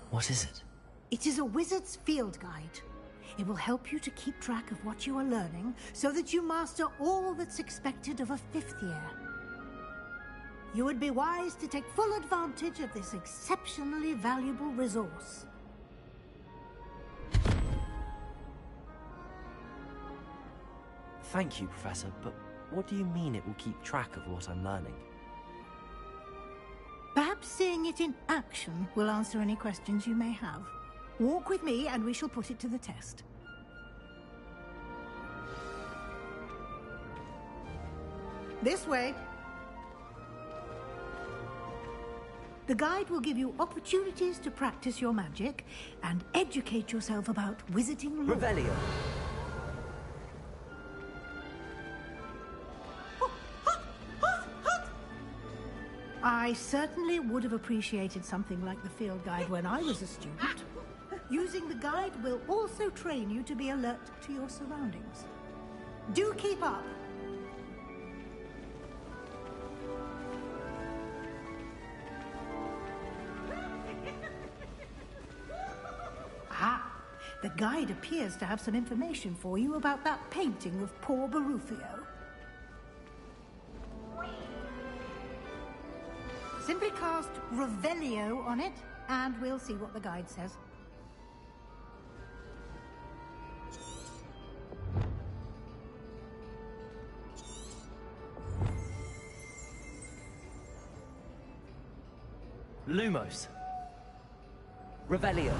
What is it? It is a wizard's field guide. It will help you to keep track of what you are learning so that you master all that's expected of a 5th year. You would be wise to take full advantage of this exceptionally valuable resource. Thank you, Professor, but what do you mean it will keep track of what I'm learning? Perhaps seeing it in action will answer any questions you may have. Walk with me and we shall put it to the test. This way. The guide will give you opportunities to practice your magic and educate yourself about wizarding lore. Revelio. I certainly would have appreciated something like the field guide when I was a student. Using the guide will also train you to be alert to your surroundings. Do keep up. Ah, the guide appears to have some information for you about that painting of poor Baruthio. Simply cast Revelio on it, and we'll see what the guide says. Lumos. Revelio.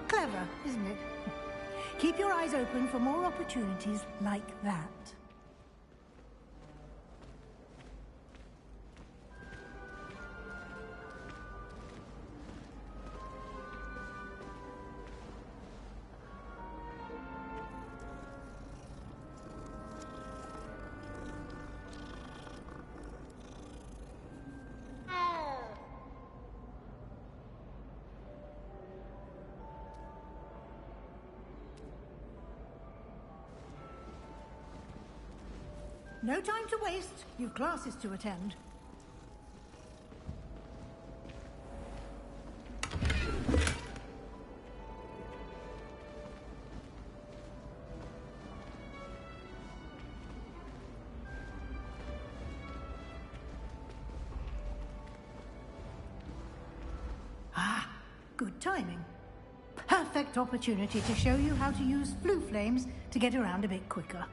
Clever, isn't it? Keep your eyes open for more opportunities like that. No time to waste. You've classes to attend. Ah, good timing. Perfect opportunity to show you how to use flue flames to get around a bit quicker.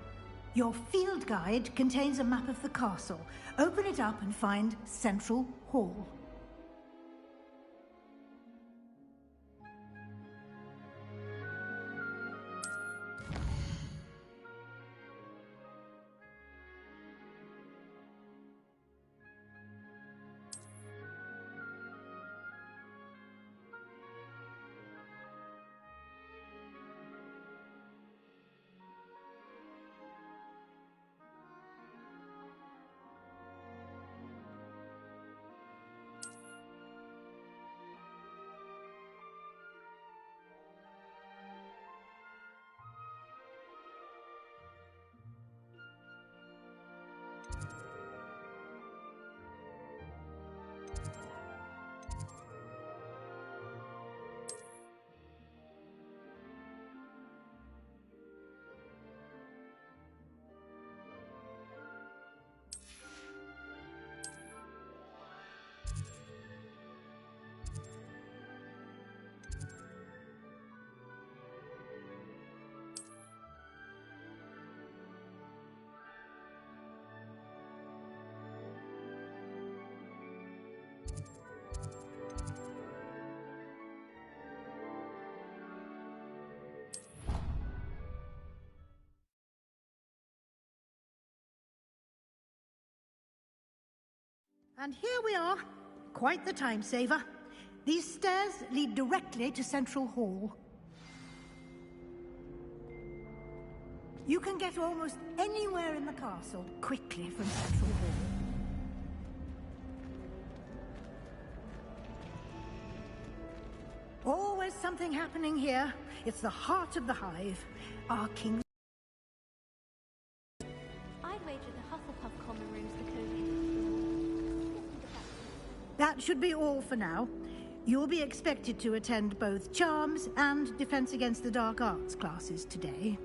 Your field guide contains a map of the castle. Open it up and find Central Hall. And here we are. Quite the time saver. These stairs lead directly to Central Hall. You can get almost anywhere in the castle quickly from Central Hall. Always something happening here. It's the heart of the hive. Our king. I'd wager the Hufflepuff common room's the code. That should be all for now. You'll be expected to attend both Charms and Defense Against the Dark Arts classes today.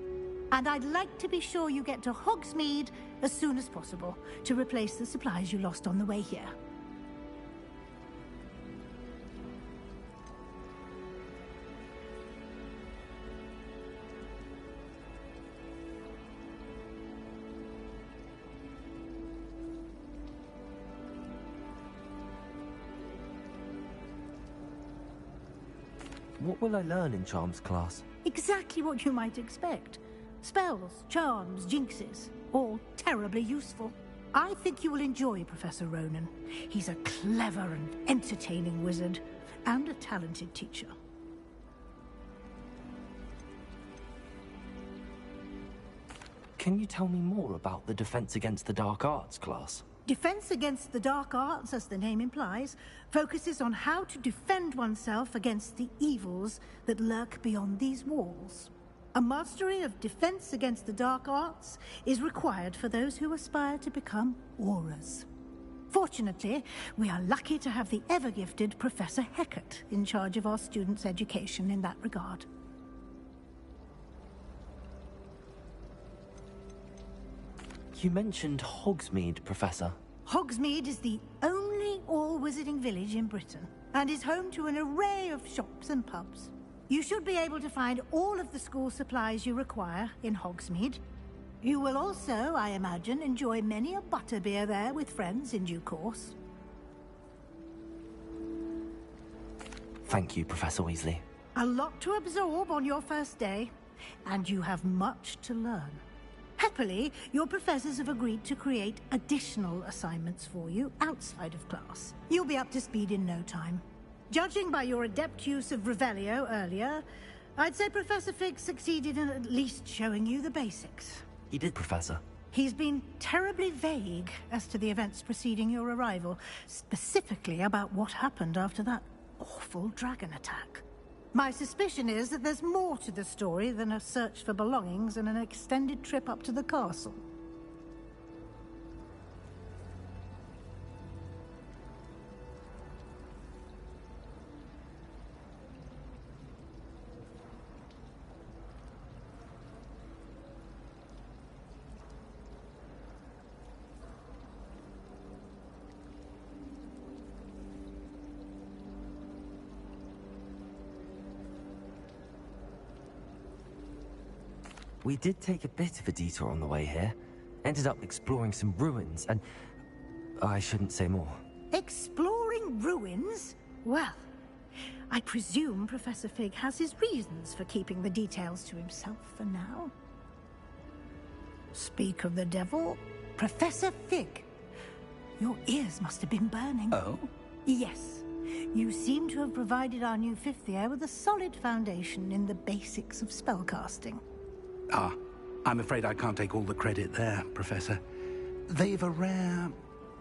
And I'd like to be sure you get to Hogsmeade as soon as possible to replace the supplies you lost on the way here. What will I learn in Charms class? Exactly what you might expect. Spells, charms, jinxes, all terribly useful. I think you will enjoy Professor Ronan. He's a clever and entertaining wizard, and a talented teacher. Can you tell me more about the Defense Against the Dark Arts class? Defense Against the Dark Arts, as the name implies, focuses on how to defend oneself against the evils that lurk beyond these walls. A mastery of Defense Against the Dark Arts is required for those who aspire to become Aurors. Fortunately, we are lucky to have the ever-gifted Professor Hecat in charge of our students' education in that regard. You mentioned Hogsmeade, Professor. Hogsmeade is the only all-wizarding village in Britain, and is home to an array of shops and pubs. You should be able to find all of the school supplies you require in Hogsmeade. You will also, I imagine, enjoy many a butterbeer there with friends in due course. Thank you, Professor Weasley. A lot to absorb on your first day, and you have much to learn. Happily, your professors have agreed to create additional assignments for you outside of class. You'll be up to speed in no time. Judging by your adept use of Revelio earlier, I'd say Professor Fig succeeded in at least showing you the basics. He did, Professor. He's been terribly vague as to the events preceding your arrival, specifically about what happened after that awful dragon attack. My suspicion is that there's more to the story than a search for belongings and an extended trip up to the castle. We did take a bit of a detour on the way here. Ended up exploring some ruins, and I shouldn't say more. Exploring ruins? Well, I presume Professor Fig has his reasons for keeping the details to himself for now. Speak of the devil, Professor Fig. Your ears must have been burning. Oh? Yes. You seem to have provided our new fifth year with a solid foundation in the basics of spellcasting. Ah, I'm afraid I can't take all the credit there, Professor. They've a rare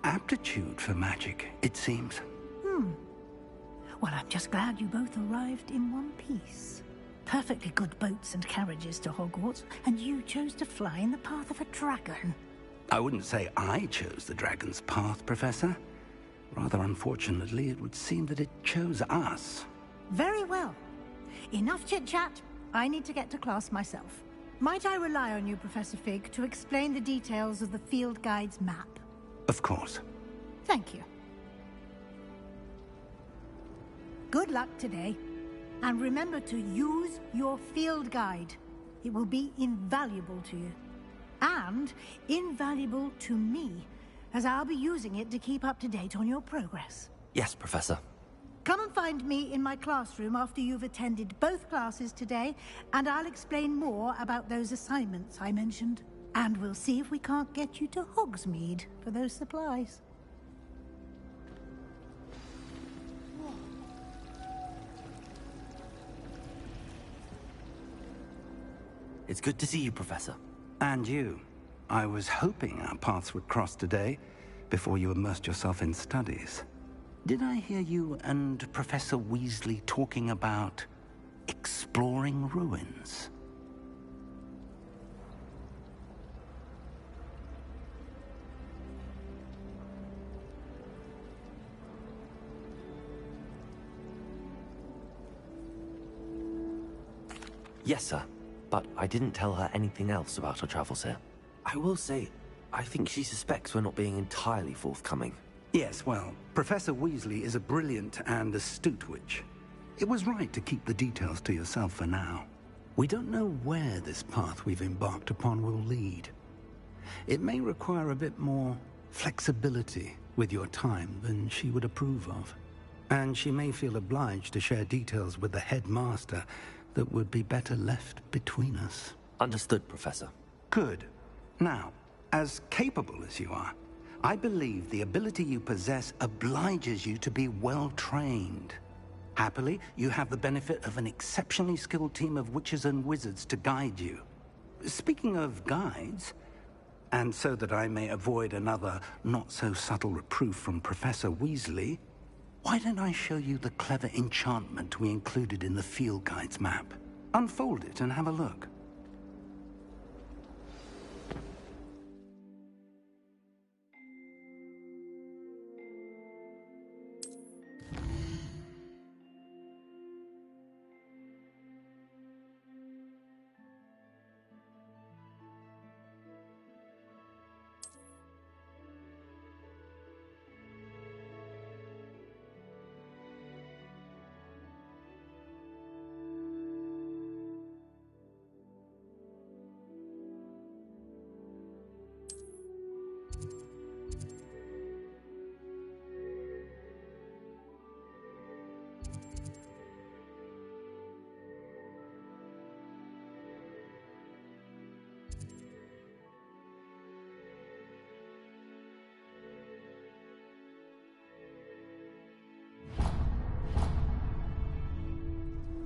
aptitude for magic, it seems. Well, I'm just glad you both arrived in one piece. Perfectly good boats and carriages to Hogwarts, and you chose to fly in the path of a dragon. I wouldn't say I chose the dragon's path, Professor. Rather unfortunately, it would seem that it chose us. Very well. Enough chit-chat. I need to get to class myself. Might I rely on you, Professor Fig, to explain the details of the field guide's map? Of course. Thank you. Good luck today. And remember to use your field guide. It will be invaluable to you. And invaluable to me, as I'll be using it to keep up to date on your progress. Yes, Professor. Come and find me in my classroom after you've attended both classes today, and I'll explain more about those assignments I mentioned. And we'll see if we can't get you to Hogsmeade for those supplies. It's good to see you, Professor. And you. I was hoping our paths would cross today, before you immersed yourself in studies. Did I hear you and Professor Weasley talking about exploring ruins? Yes, sir. But I didn't tell her anything else about our travels here. I will say, I think she suspects we're not being entirely forthcoming. Yes, well, Professor Weasley is a brilliant and astute witch. It was right to keep the details to yourself for now. We don't know where this path we've embarked upon will lead. It may require a bit more flexibility with your time than she would approve of. And she may feel obliged to share details with the headmaster that would be better left between us. Understood, Professor. Good. Now, as capable as you are, I believe the ability you possess obliges you to be well trained. Happily, you have the benefit of an exceptionally skilled team of witches and wizards to guide you. Speaking of guides, and so that I may avoid another not-so-subtle reproof from Professor Weasley, why don't I show you the clever enchantment we included in the field guide's map? Unfold it and have a look.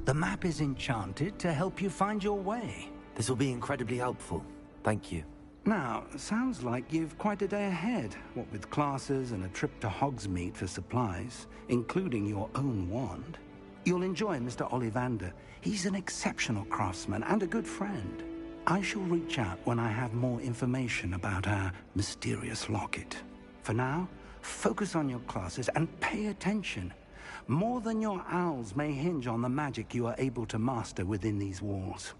The map is enchanted to help you find your way. This will be incredibly helpful. Thank you. Now, sounds like you've quite a day ahead, what with classes and a trip to Hogsmeade for supplies, including your own wand. You'll enjoy Mr. Ollivander. He's an exceptional craftsman and a good friend. I shall reach out when I have more information about our mysterious locket. For now, focus on your classes and pay attention. More than your owls may hinge on the magic you are able to master within these walls.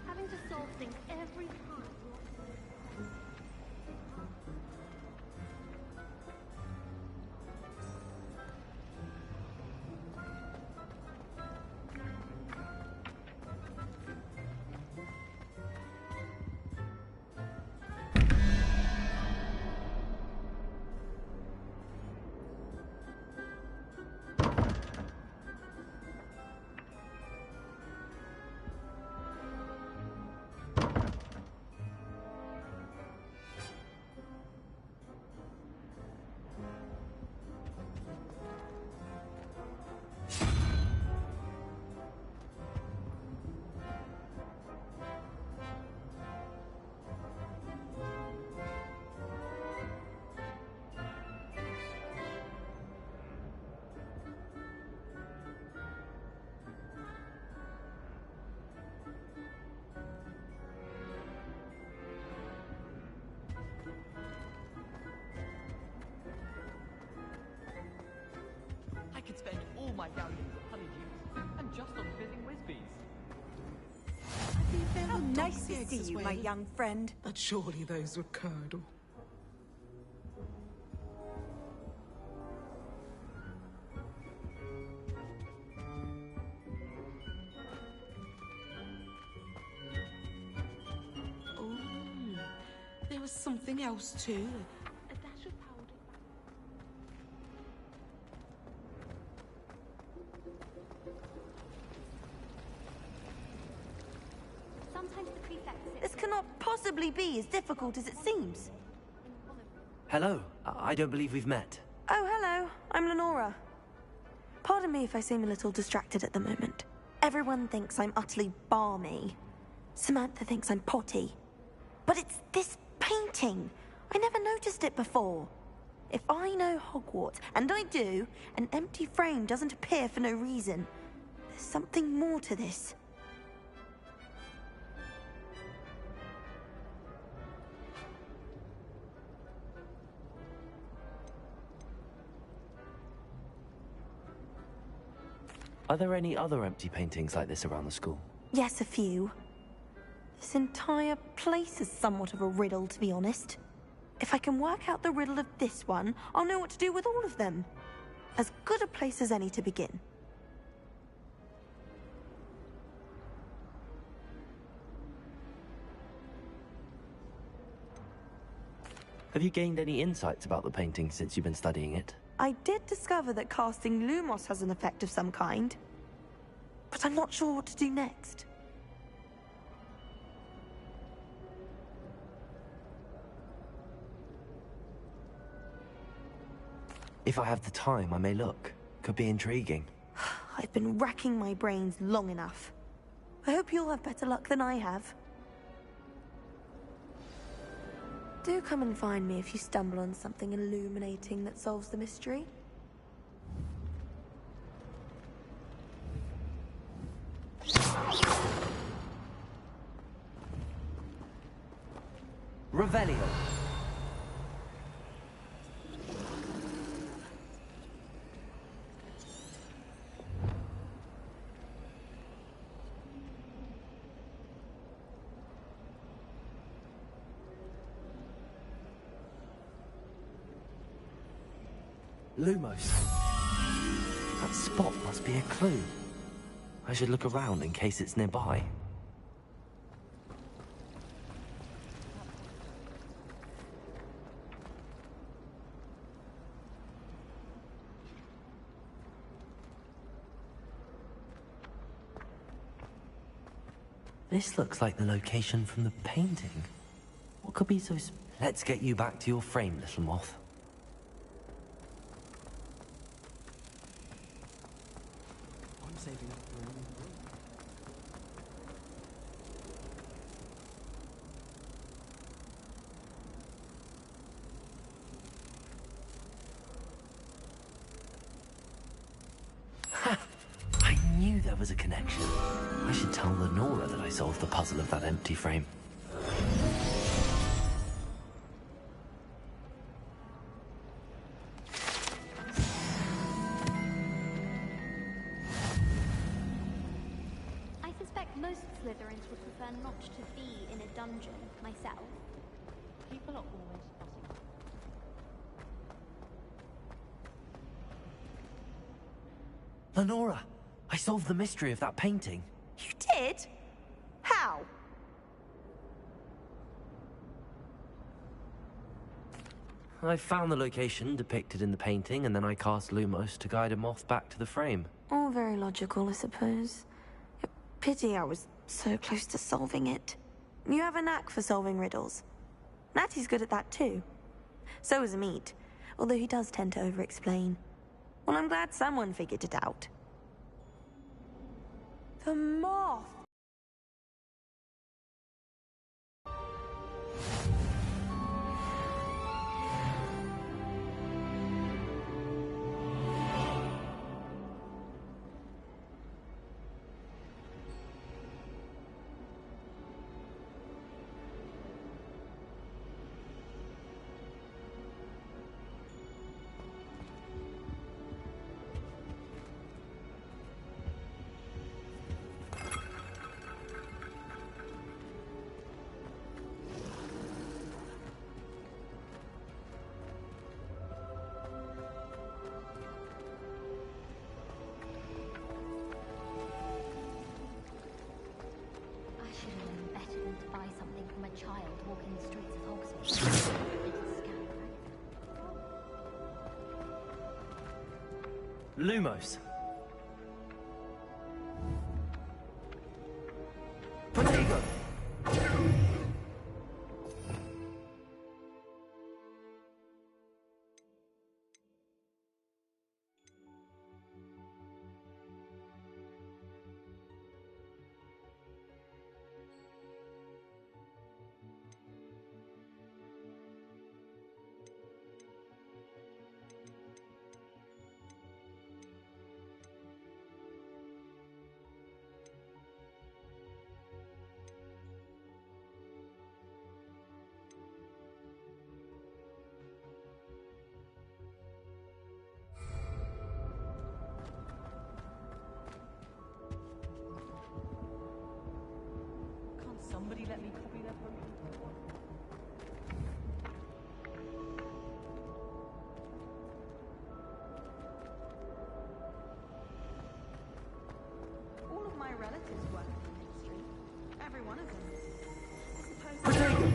Having to solve things every time. I could spend all my galleons of honeydews and just on filling Whizbees. How nice to see you, my young friend. But surely those were curdle. Oh, there was something else too. A dash of powder. Sometimes the prefect This cannot possibly be as difficult as it seems. Hello. I don't believe we've met. Oh, hello. I'm Lenora. Pardon me if I seem a little distracted at the moment. Everyone thinks I'm utterly balmy. Samantha thinks I'm potty. But it's this painting. I never noticed it before. If I know Hogwarts, and I do, an empty frame doesn't appear for no reason. There's something more to this. Are there any other empty paintings like this around the school? Yes, a few. This entire place is somewhat of a riddle, to be honest. If I can work out the riddle of this one, I'll know what to do with all of them. As good a place as any to begin. Have you gained any insights about the painting since you've been studying it? I did discover that casting Lumos has an effect of some kind, but I'm not sure what to do next. If I have the time, I may look. Could be intriguing. I've been racking my brains long enough. I hope you'll have better luck than I have. Do come and find me if you stumble on something illuminating that solves the mystery. Revelio. Lumos. That spot must be a clue. I should look around in case it's nearby. This looks like the location from the painting. What could be so Let's get you back to your frame, little moth. I'm saving up for a new Ha! I knew there was a connection. I should tell Lenora that I solved the puzzle of that empty frame. I suspect most Slytherins would prefer not to be in a dungeon myself. People are always fussy. Lenora, I solved the mystery of that painting. You did? How? I found the location depicted in the painting, and then I cast Lumos to guide a moth back to the frame. All very logical, I suppose. Pity I was so close to solving it. You have a knack for solving riddles. Natty's good at that too. So is Amit, although he does tend to over-explain. Well, I'm glad someone figured it out. The moth! Child walking the streets of Hogsmeade. Lumos. Protego. somebody let me copy their potion? All of my relatives work in the ministry. Every one of them. I suppose.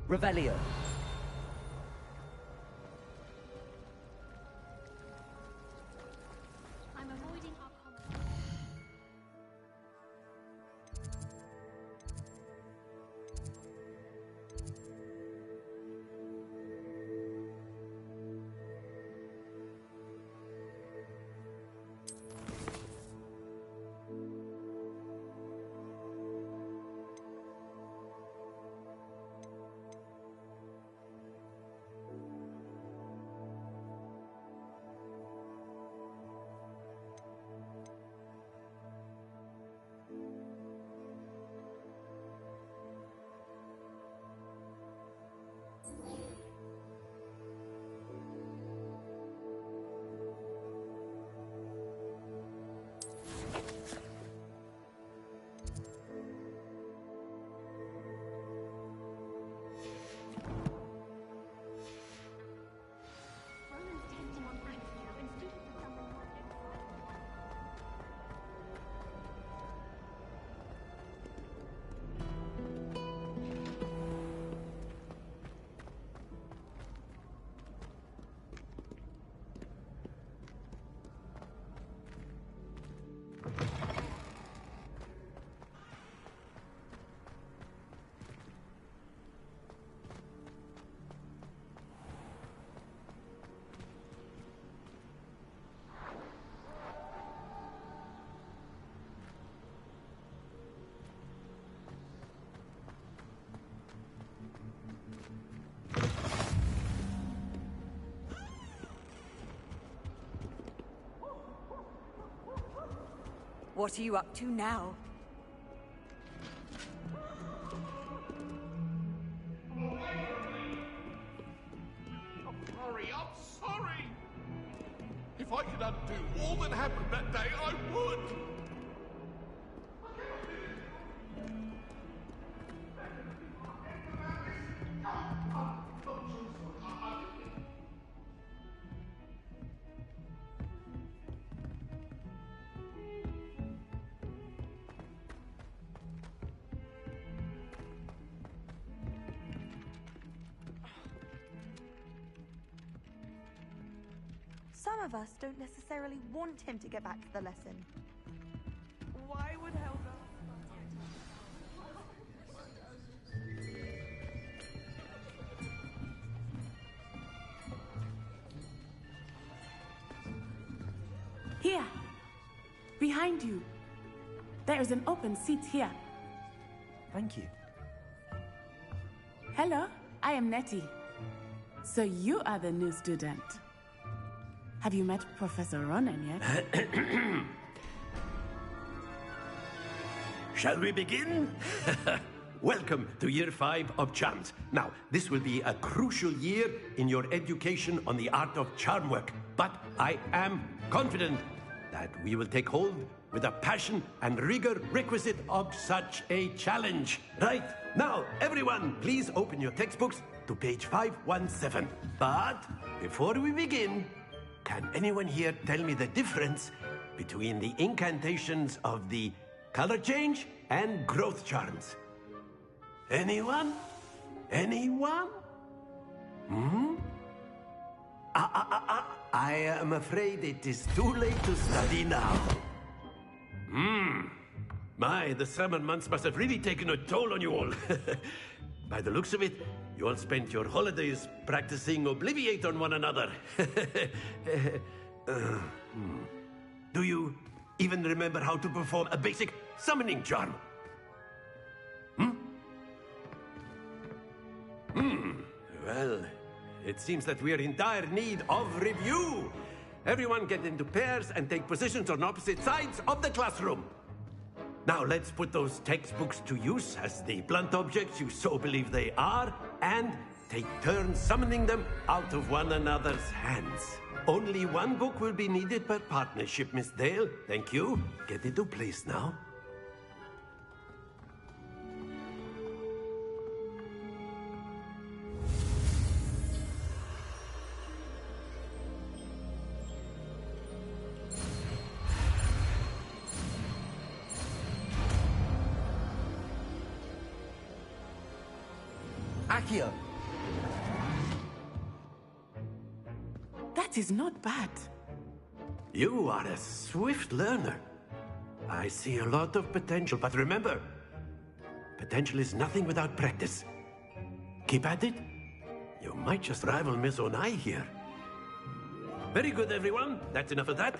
Revelio. I'm avoiding our What are you up to now? Sorry, I'm sorry. If I could undo all that happened that day, I would. Some of us don't necessarily want him to get back to the lesson. Why would Helga? Here. Behind you. There is an open seat here. Thank you. Hello, I am Nettie. So you are the new student. Have you met Professor Ronan yet? Shall we begin? Welcome to Year 5 of Charms. Now, this will be a crucial year in your education on the art of charm work, but I am confident that we will take hold with the passion and rigor requisite of such a challenge. Right, now, everyone, please open your textbooks to page 517. But before we begin, can anyone here tell me the difference between the incantations of the color change and growth charms? Anyone? Anyone? I am afraid it is too late to study now. My, the summer months must have really taken a toll on you all. By the looks of it, you all spent your holidays practicing Obliviate on one another. Do you even remember how to perform a basic summoning charm? Well, it seems that we are in dire need of review. Everyone get into pairs and take positions on opposite sides of the classroom. Now let's put those textbooks to use as the blunt objects you so believe they are, and take turns summoning them out of one another's hands. Only one book will be needed per partnership, Miss Dale. Thank you. Get into place now. Accio! That is not bad. You are a swift learner. I see a lot of potential, but remember, potential is nothing without practice. Keep at it. You might just rival Miss Onai here. Very good, everyone. That's enough of that.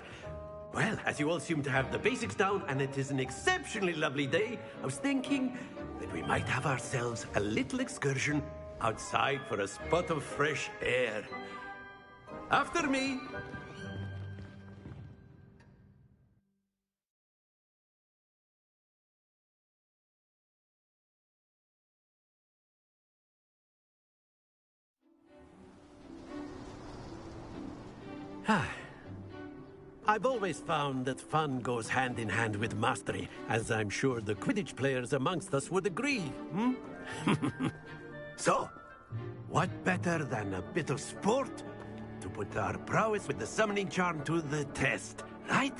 Well, as you all seem to have the basics down, and it is an exceptionally lovely day, I was thinking that we might have ourselves a little excursion outside for a spot of fresh air. After me. I've always found that fun goes hand in hand with mastery, as I'm sure the Quidditch players amongst us would agree, So, what better than a bit of sport to put our prowess with the summoning charm to the test, right?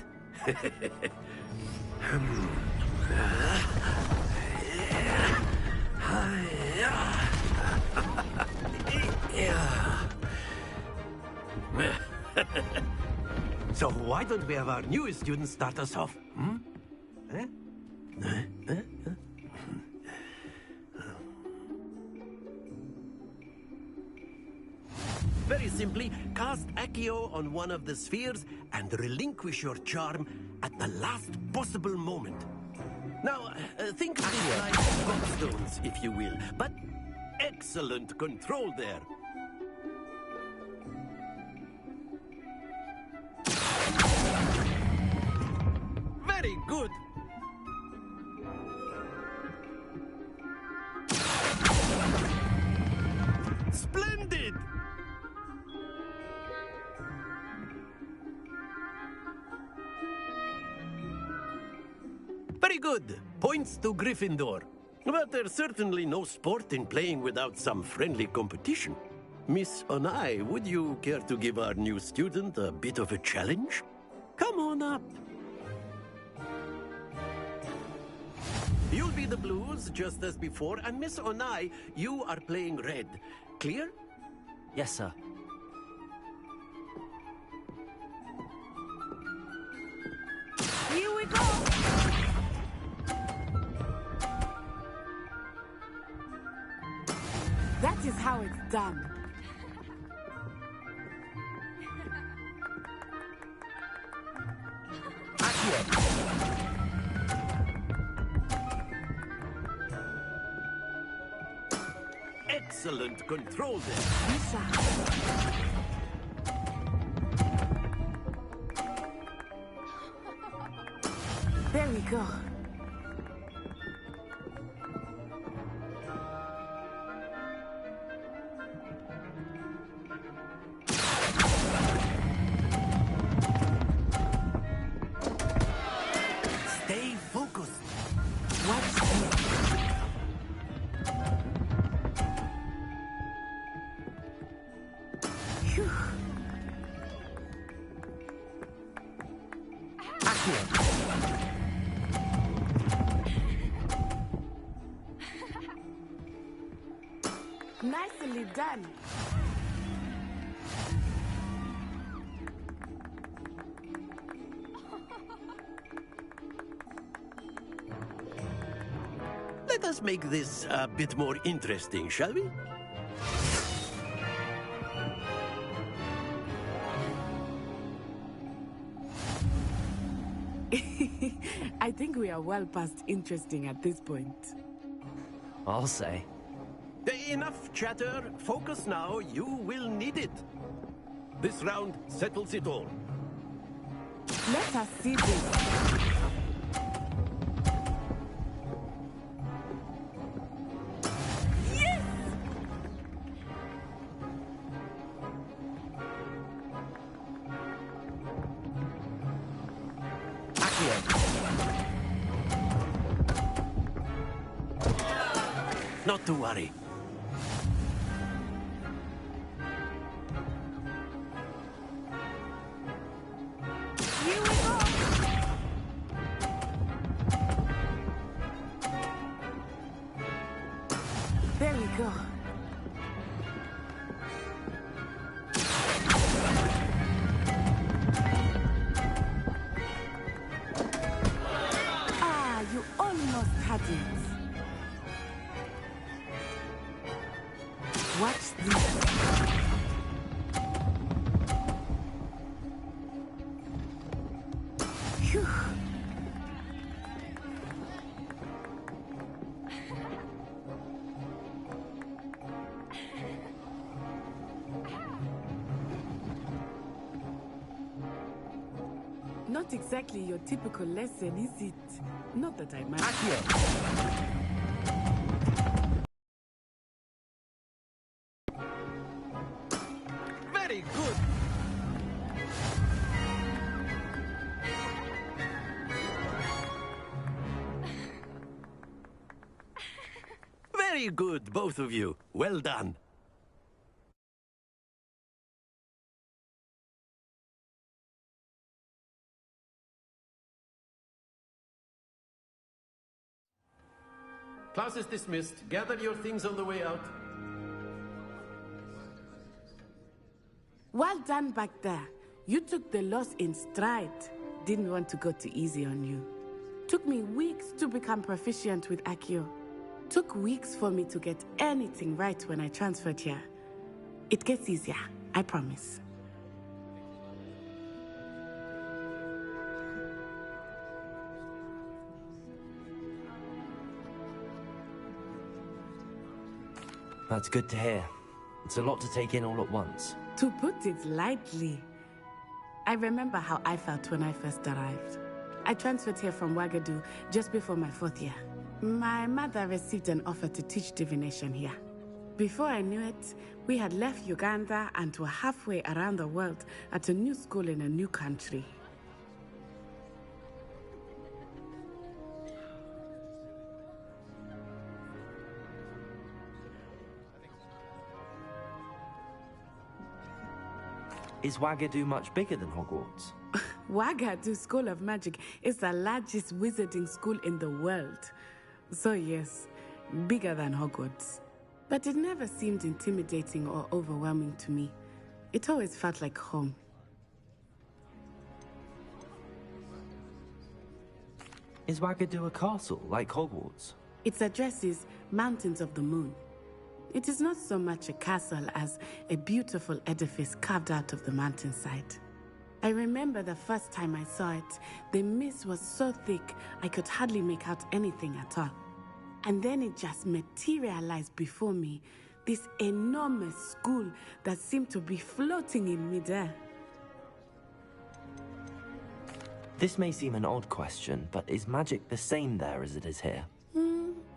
So why don't we have our newest student start us off? Very simply, cast Accio on one of the spheres and relinquish your charm at the last possible moment. Now, think of it like gobstones, if you will, but excellent control there. Very good. Splendid! Very good. Points to Gryffindor. But there's certainly no sport in playing without some friendly competition. Miss Onai, would you care to give our new student a bit of a challenge? Come on up. You'll be the blues, just as before, and Miss Onai, you are playing red. Clear? Yes, sir. Here we go! That is how it's done. Excellent control there. Yes, sir. There we go. Stay focused. Watch this. Phew. Nicely done. Let us make this a bit more interesting, shall we? I think we are well past interesting at this point. I'll say. Enough chatter. Focus now. You will need it. This round settles it all. Let us see this. Yes! Not to worry. There we go. Ah, you almost had it. Watch this. Phew. Not exactly your typical lesson, is it? Not that I mind. Very good. Very good, both of you. Well done. Class is dismissed. Gather your things on the way out. Well done back there. You took the loss in stride. Didn't want to go too easy on you. Took me weeks to become proficient with Accio. Took weeks for me to get anything right when I transferred here. It gets easier, I promise. That's good to hear. It's a lot to take in all at once. To put it lightly, I remember how I felt when I first arrived. I transferred here from Wagadu just before my 4th year. My mother received an offer to teach divination here. Before I knew it, we had left Uganda and were halfway around the world at a new school in a new country. Is Wagadu much bigger than Hogwarts? Wagadu School of Magic is the largest wizarding school in the world. So yes, bigger than Hogwarts. But it never seemed intimidating or overwhelming to me. It always felt like home. Is Wagadu a castle, like Hogwarts? Its address is Mountains of the Moon. It is not so much a castle as a beautiful edifice carved out of the mountainside. I remember the first time I saw it, the mist was so thick I could hardly make out anything at all. And then it just materialized before me, this enormous school that seemed to be floating in midair. This may seem an odd question, but is magic the same there as it is here?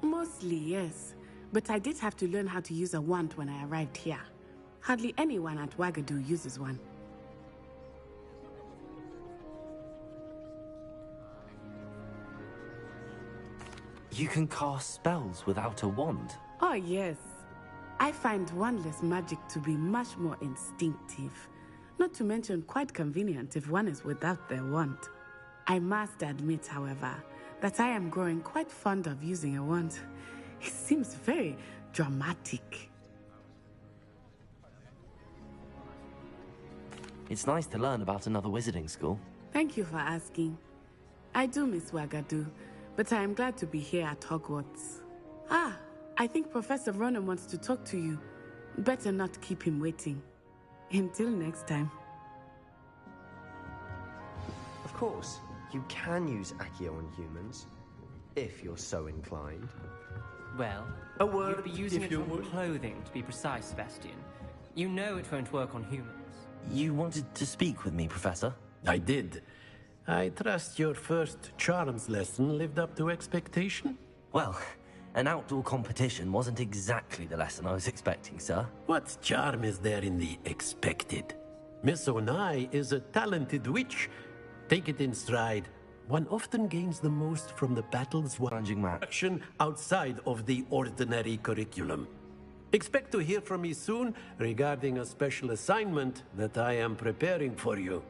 Mostly, yes. But I did have to learn how to use a wand when I arrived here. Hardly anyone at Wagadu uses one. You can cast spells without a wand? Oh, yes. I find wandless magic to be much more instinctive. Not to mention quite convenient if one is without their wand. I must admit, however, that I am growing quite fond of using a wand. It seems very dramatic. It's nice to learn about another wizarding school. Thank you for asking. I do miss Wagadu, but I am glad to be here at Hogwarts. Ah, I think Professor Ronan wants to talk to you. Better not keep him waiting. Until next time. Of course, you can use Accio on humans, if you're so inclined. Well, a word, you'd be using if it you on would. clothing, to be precise, Sebastian. You know it won't work on humans. You wanted to speak with me, Professor? I did. I trust your first charms lesson lived up to expectation? Well, an outdoor competition wasn't exactly the lesson I was expecting, sir. What charm is there in the expected? Miss Onai is a talented witch. Take it in stride, one often gains the most from the battles action outside of the ordinary curriculum. Expect to hear from me soon regarding a special assignment that I am preparing for you.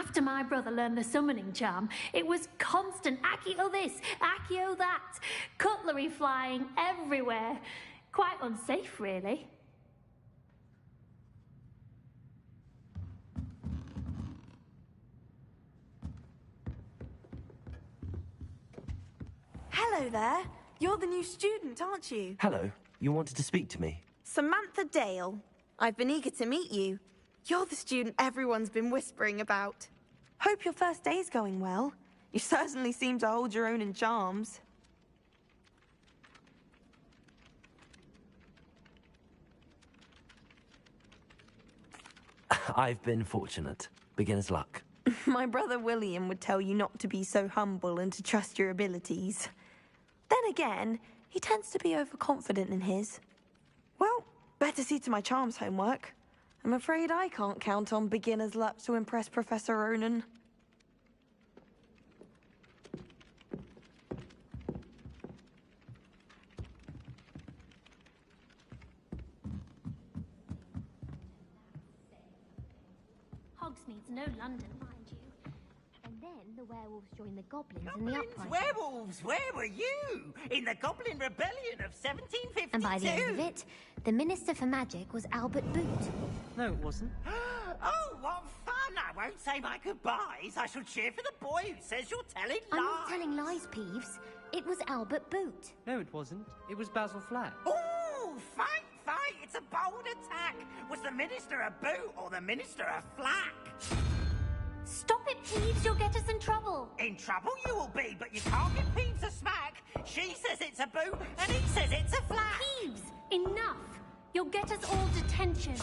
After my brother learned the summoning charm, it was constant Accio this, Accio that, cutlery flying everywhere. Quite unsafe, really. Hello there. You're the new student, aren't you? Hello. You wanted to speak to me? Samantha Dale. I've been eager to meet you. You're the student everyone's been whispering about. Hope your first day's going well. You certainly seem to hold your own in charms. I've been fortunate. Beginner's luck. My brother William would tell you not to be so humble and to trust your abilities. Then again, he tends to be overconfident in his. Well, better see to my charms homework. I'm afraid I can't count on beginner's luck to impress Professor Ronan. Hogsmeade's no London, mind you. And then the werewolves joined the goblins in the Goblins, uprising. werewolves, where were you? In the Goblin Rebellion of 1752? And by the end of it, the Minister for Magic was Albert Boot. No, it wasn't. Oh, what fun! I won't say my goodbyes. I shall cheer for the boy who says you're telling lies. I'm not telling lies, Peeves. It was Albert Boot. No, it wasn't. It was Basil Flack. Oh, fight! It's a bold attack. Was the Minister a boot or the Minister a flack? Stop it, Peeves. You'll get us in trouble. In trouble you will be, but you can't give Peeves a smack. She says it's a boot, and he says it's a flack. Peeves, enough. You'll get us all detention.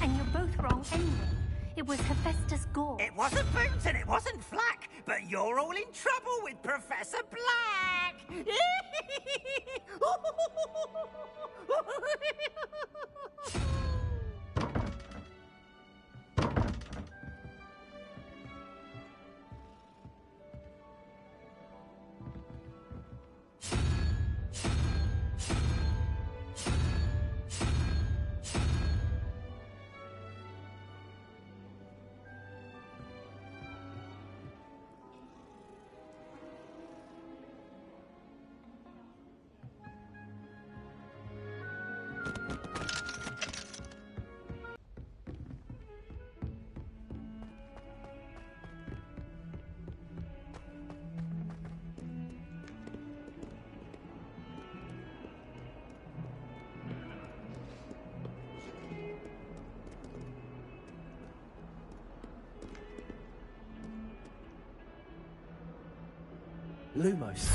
And you're both wrong anyway. It was Hephaestus Gore. It wasn't boot and it wasn't flack, but you're all in trouble with Professor Black. Lumos.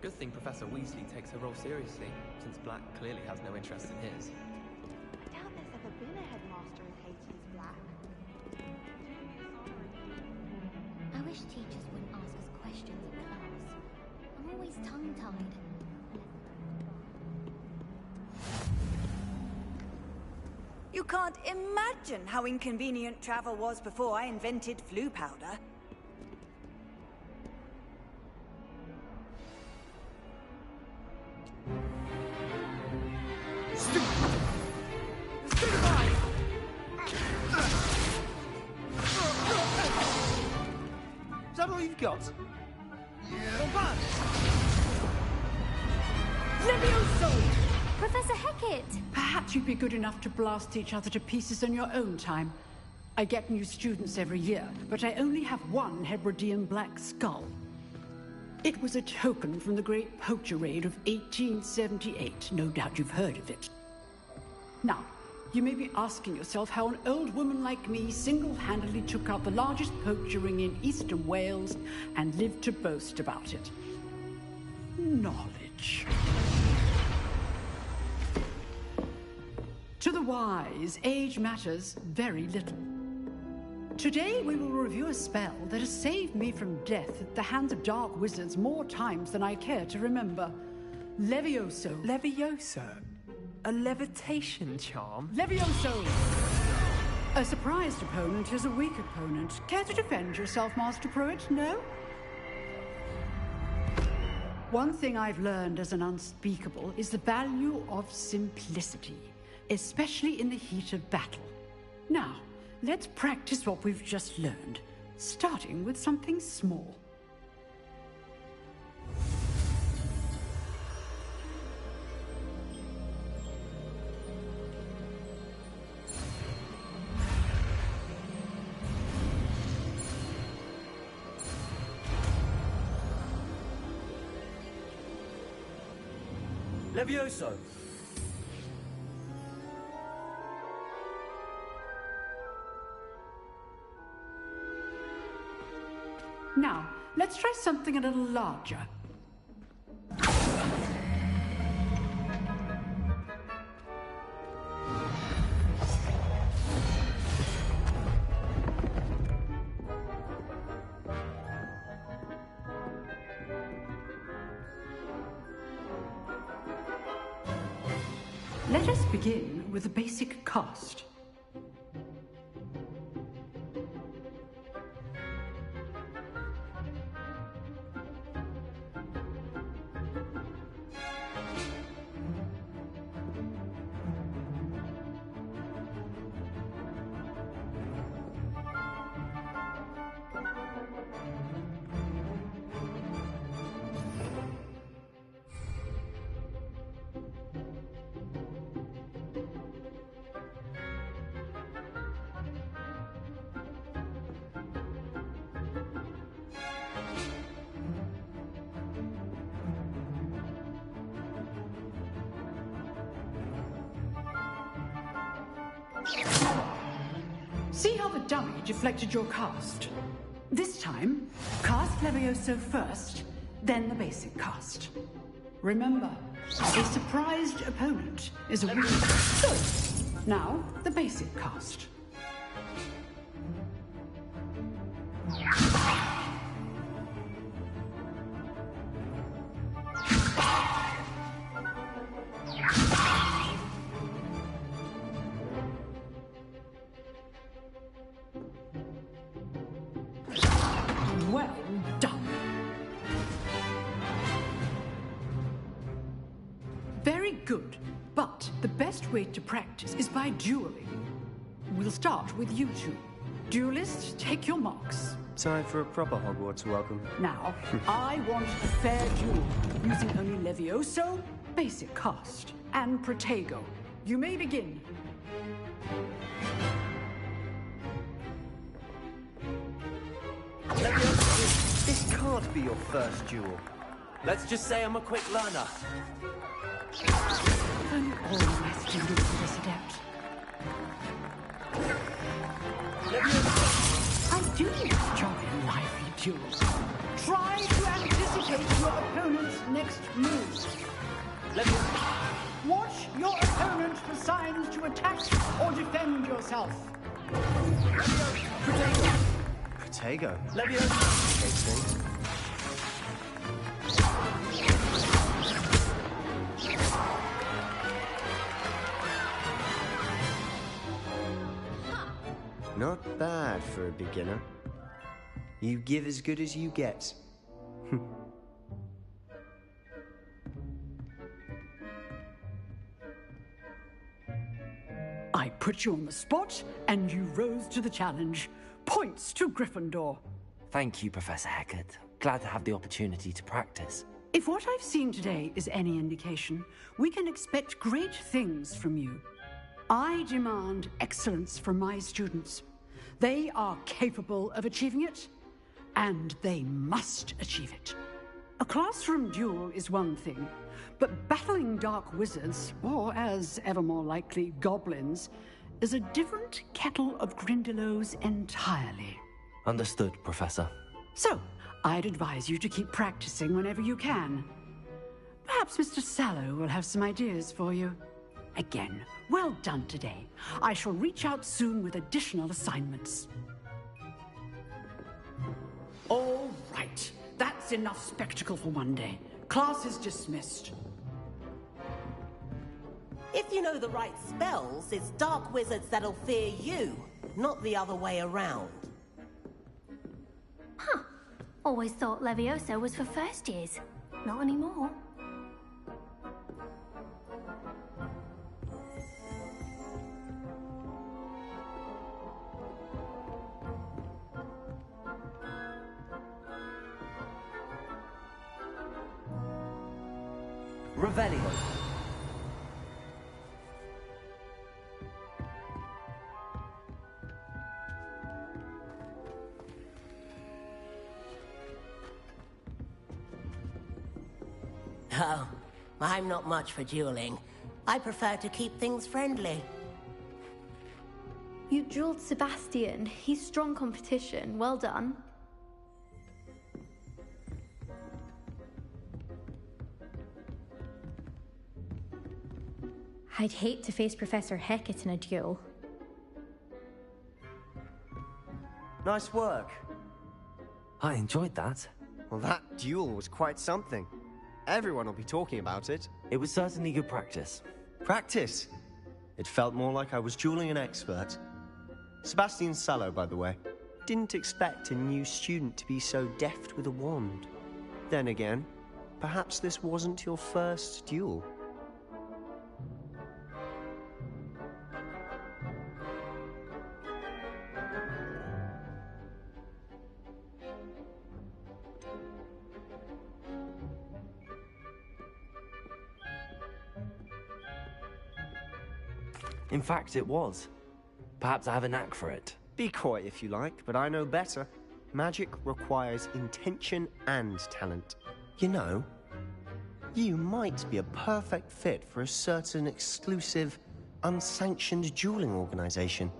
Good thing Professor Weasley takes her role seriously, since Black clearly has no interest in his. I doubt there's ever been a headmaster as hated as Black. I wish teachers wouldn't ask us questions in class. I'm always tongue-tied. You can't imagine how inconvenient travel was before I invented flu powder. all you've got? Levioso! Professor Hecat! Perhaps you'd be good enough to blast each other to pieces in your own time. I get new students every year, but I only have one Hebridean black skull. It was a token from the Great Poacher Raid of 1878. No doubt you've heard of it. Now, you may be asking yourself how an old woman like me single-handedly took out the largest poacher ring in eastern Wales and lived to boast about it. Knowledge. To the wise, age matters very little. Today we will review a spell that has saved me from death at the hands of dark wizards more times than I care to remember. Levioso. Levioso? A levitation charm? Levioso! A surprised opponent is a weak opponent. Care to defend yourself, Master Pruitt? No? One thing I've learned as an unspeakable is the value of simplicity, especially in the heat of battle. Now, let's practice what we've just learned, starting with something small. Levioso! Now, let's try something a little larger. Let us begin with the basic cast. See how the dummy deflected your cast? This time, cast Levioso first, then the basic cast. Remember, a surprised opponent is a weak. So, now the basic cast. Well done. Very good, but the best way to practice is by dueling. We'll start with you two. Duelists, take your marks. Time for a proper Hogwarts welcome. Now, I want a fair duel, using only Levioso, basic cast, and Protego. You may begin. Levioso, this can't be your first duel. Let's just say I'm a quick learner. If only all my students were this adept. I do enjoy lively duels. Try to anticipate your opponent's next move. Watch your opponent for signs to attack or defend yourself. Protego. Levioso. Not bad for a beginner. You give as good as you get. I put you on the spot, and you rose to the challenge. Points to Gryffindor. Thank you, Professor Hecat. Glad to have the opportunity to practice. If what I've seen today is any indication, we can expect great things from you. I demand excellence from my students. They are capable of achieving it, and they must achieve it. A classroom duel is one thing, but battling dark wizards, or as ever more likely, goblins, is a different kettle of Grindylows entirely. Understood, Professor. So, I'd advise you to keep practicing whenever you can. Perhaps Mr. Sallow will have some ideas for you. Again, well done today. I shall reach out soon with additional assignments. All right. That's enough spectacle for one day. Class is dismissed. If you know the right spells, it's dark wizards that'll fear you, not the other way around. Huh. Always thought Levioso was for first years. Not anymore. Revelio. Oh, I'm not much for dueling. I prefer to keep things friendly. You dueled Sebastian. He's strong competition. Well done. I'd hate to face Professor Hecat in a duel. Nice work. I enjoyed that. Well, that duel was quite something. Everyone will be talking about it. It was certainly good practice. Practice? It felt more like I was dueling an expert. Sebastian Sallow, by the way. Didn't expect a new student to be so deft with a wand. Then again, perhaps this wasn't your first duel. In fact, it was. Perhaps I have a knack for it. Be coy if you like, but I know better. Magic requires intention and talent. You know, you might be a perfect fit for a certain exclusive, unsanctioned dueling organization.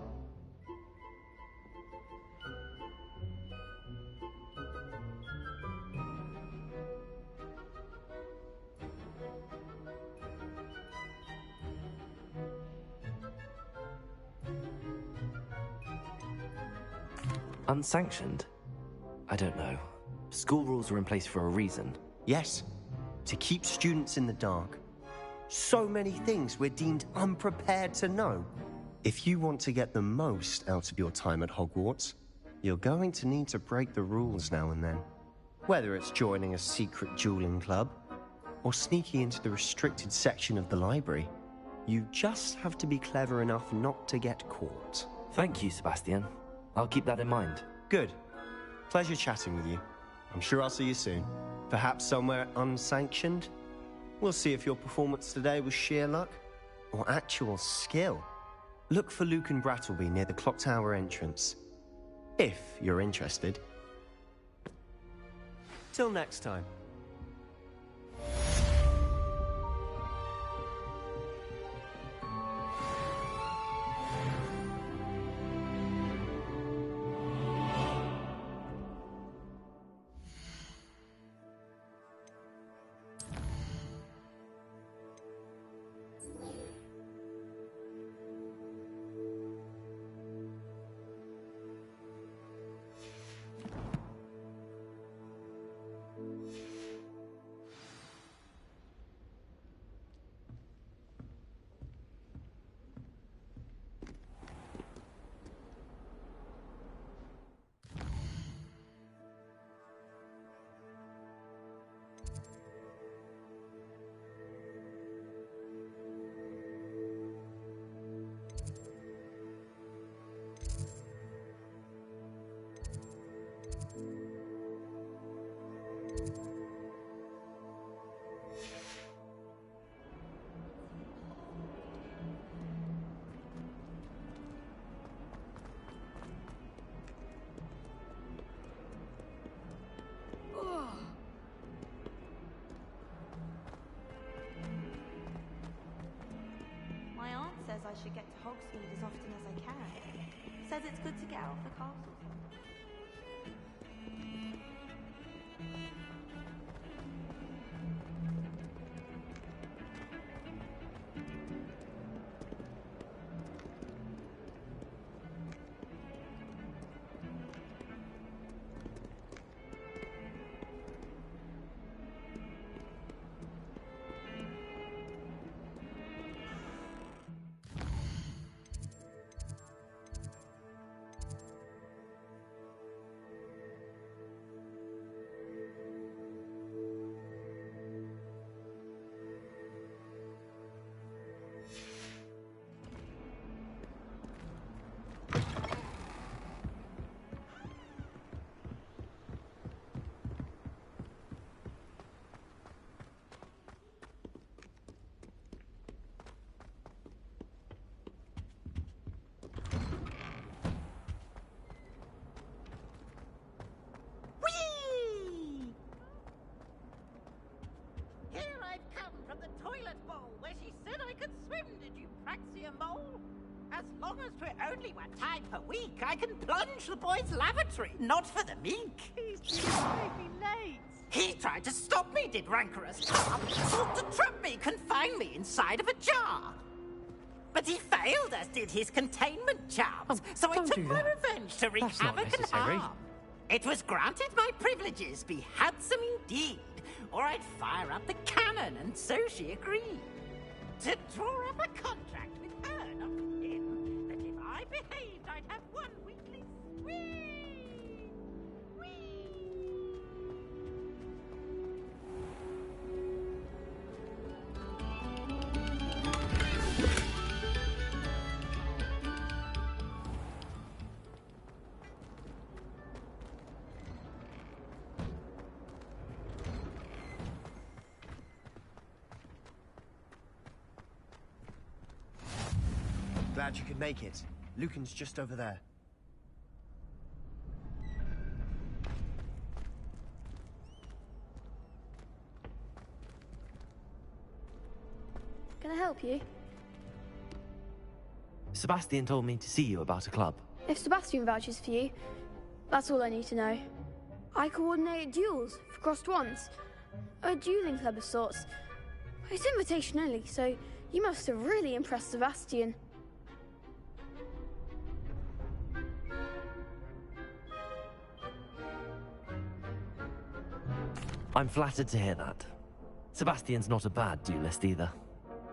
Unsanctioned? I don't know. School rules are in place for a reason. Yes, to keep students in the dark. So many things we're deemed unprepared to know. If you want to get the most out of your time at Hogwarts, you're going to need to break the rules now and then. Whether it's joining a secret dueling club, or sneaking into the restricted section of the library, you just have to be clever enough not to get caught. Thank you, Sebastian. I'll keep that in mind. Good. Pleasure chatting with you. I'm sure I'll see you soon. Perhaps somewhere unsanctioned? We'll see if your performance today was sheer luck or actual skill. Look for Lucan Brattleby near the clock tower entrance, if you're interested. Till next time. My aunt says I should get to Hogsmeade as often as I can. Says it's good to get out of the castle. long as 'twere only one time per week, I can plunge the boy's lavatory, not for the meek. He's made me late. He tried to stop me, did rancorous Carp. Sought to trap me, confine me inside of a jar. But he failed, as did his containment charms, so I took my revenge to wreak havoc and harm. It was granted my privileges be handsome indeed, or I'd fire up the cannon, and so she agreed. To draw up a contract with her, not with him, that if I behaved, I'd have one weekly swing. Glad you could make it. Lucan's just over there. Can I help you? Sebastian told me to see you about a club. If Sebastian vouches for you, that's all I need to know. I coordinate duels for crossed wands. A dueling club of sorts. It's invitation only, so you must have really impressed Sebastian. I'm flattered to hear that. Sebastian's not a bad duelist either.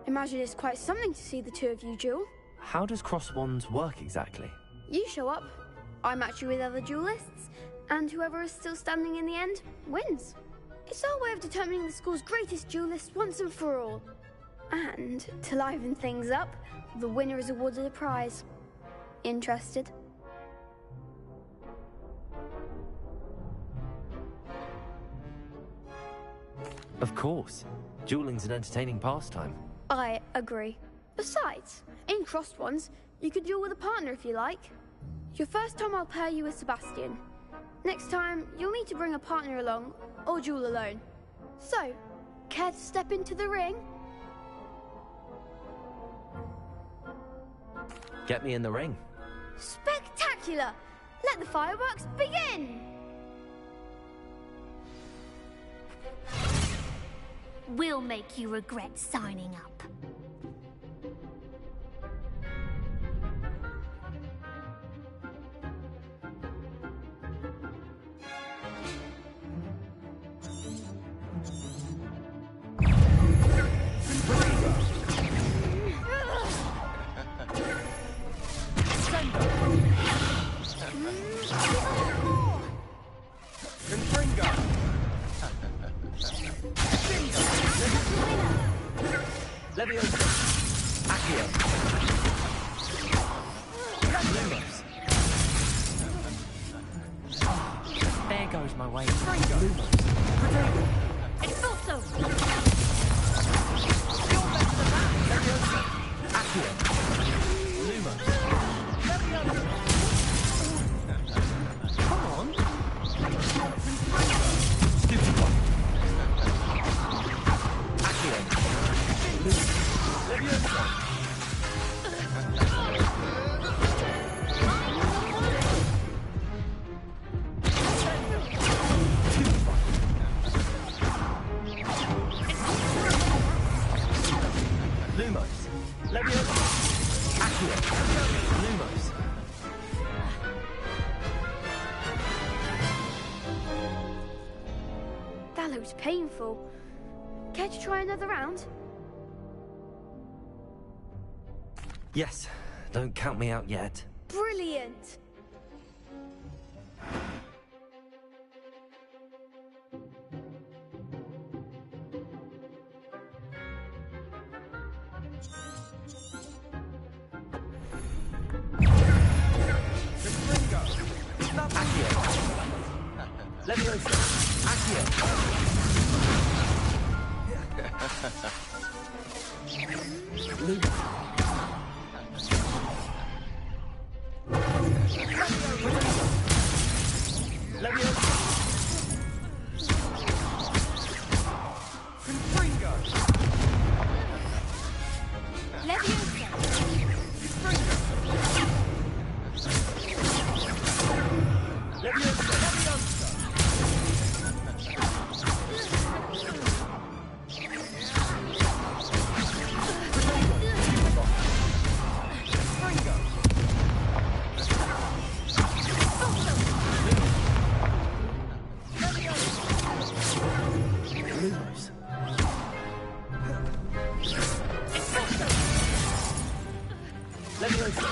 Imagine it's quite something to see the two of you duel. How does cross wands work exactly? You show up, I match you with other duelists, and whoever is still standing in the end wins. It's our way of determining the school's greatest duelist once and for all. And to liven things up, the winner is awarded a prize. Interested? Of course. Dueling's an entertaining pastime. I agree. Besides, in crossed ones, you could duel with a partner if you like. Your first time I'll pair you with Sebastian. Next time, you'll need to bring a partner along, or duel alone. So, care to step into the ring? Get me in the ring. Spectacular! Let the fireworks begin! We'll make you regret signing up. Levioso. Accio. Lumos. There goes my way. Expulso! You're better than that! Levioso! Accio! Lumos! Levioso! Come on! Stupid one! Accio! Lumos! Levioso! Lumos. Levioso. Accio. Lumos. That looks painful. Care to try another round? Yes, don't count me out yet. Brilliant! Accio. Levioso. Accio. Lumos. Levioso. Confringo. Levioso. Levioso.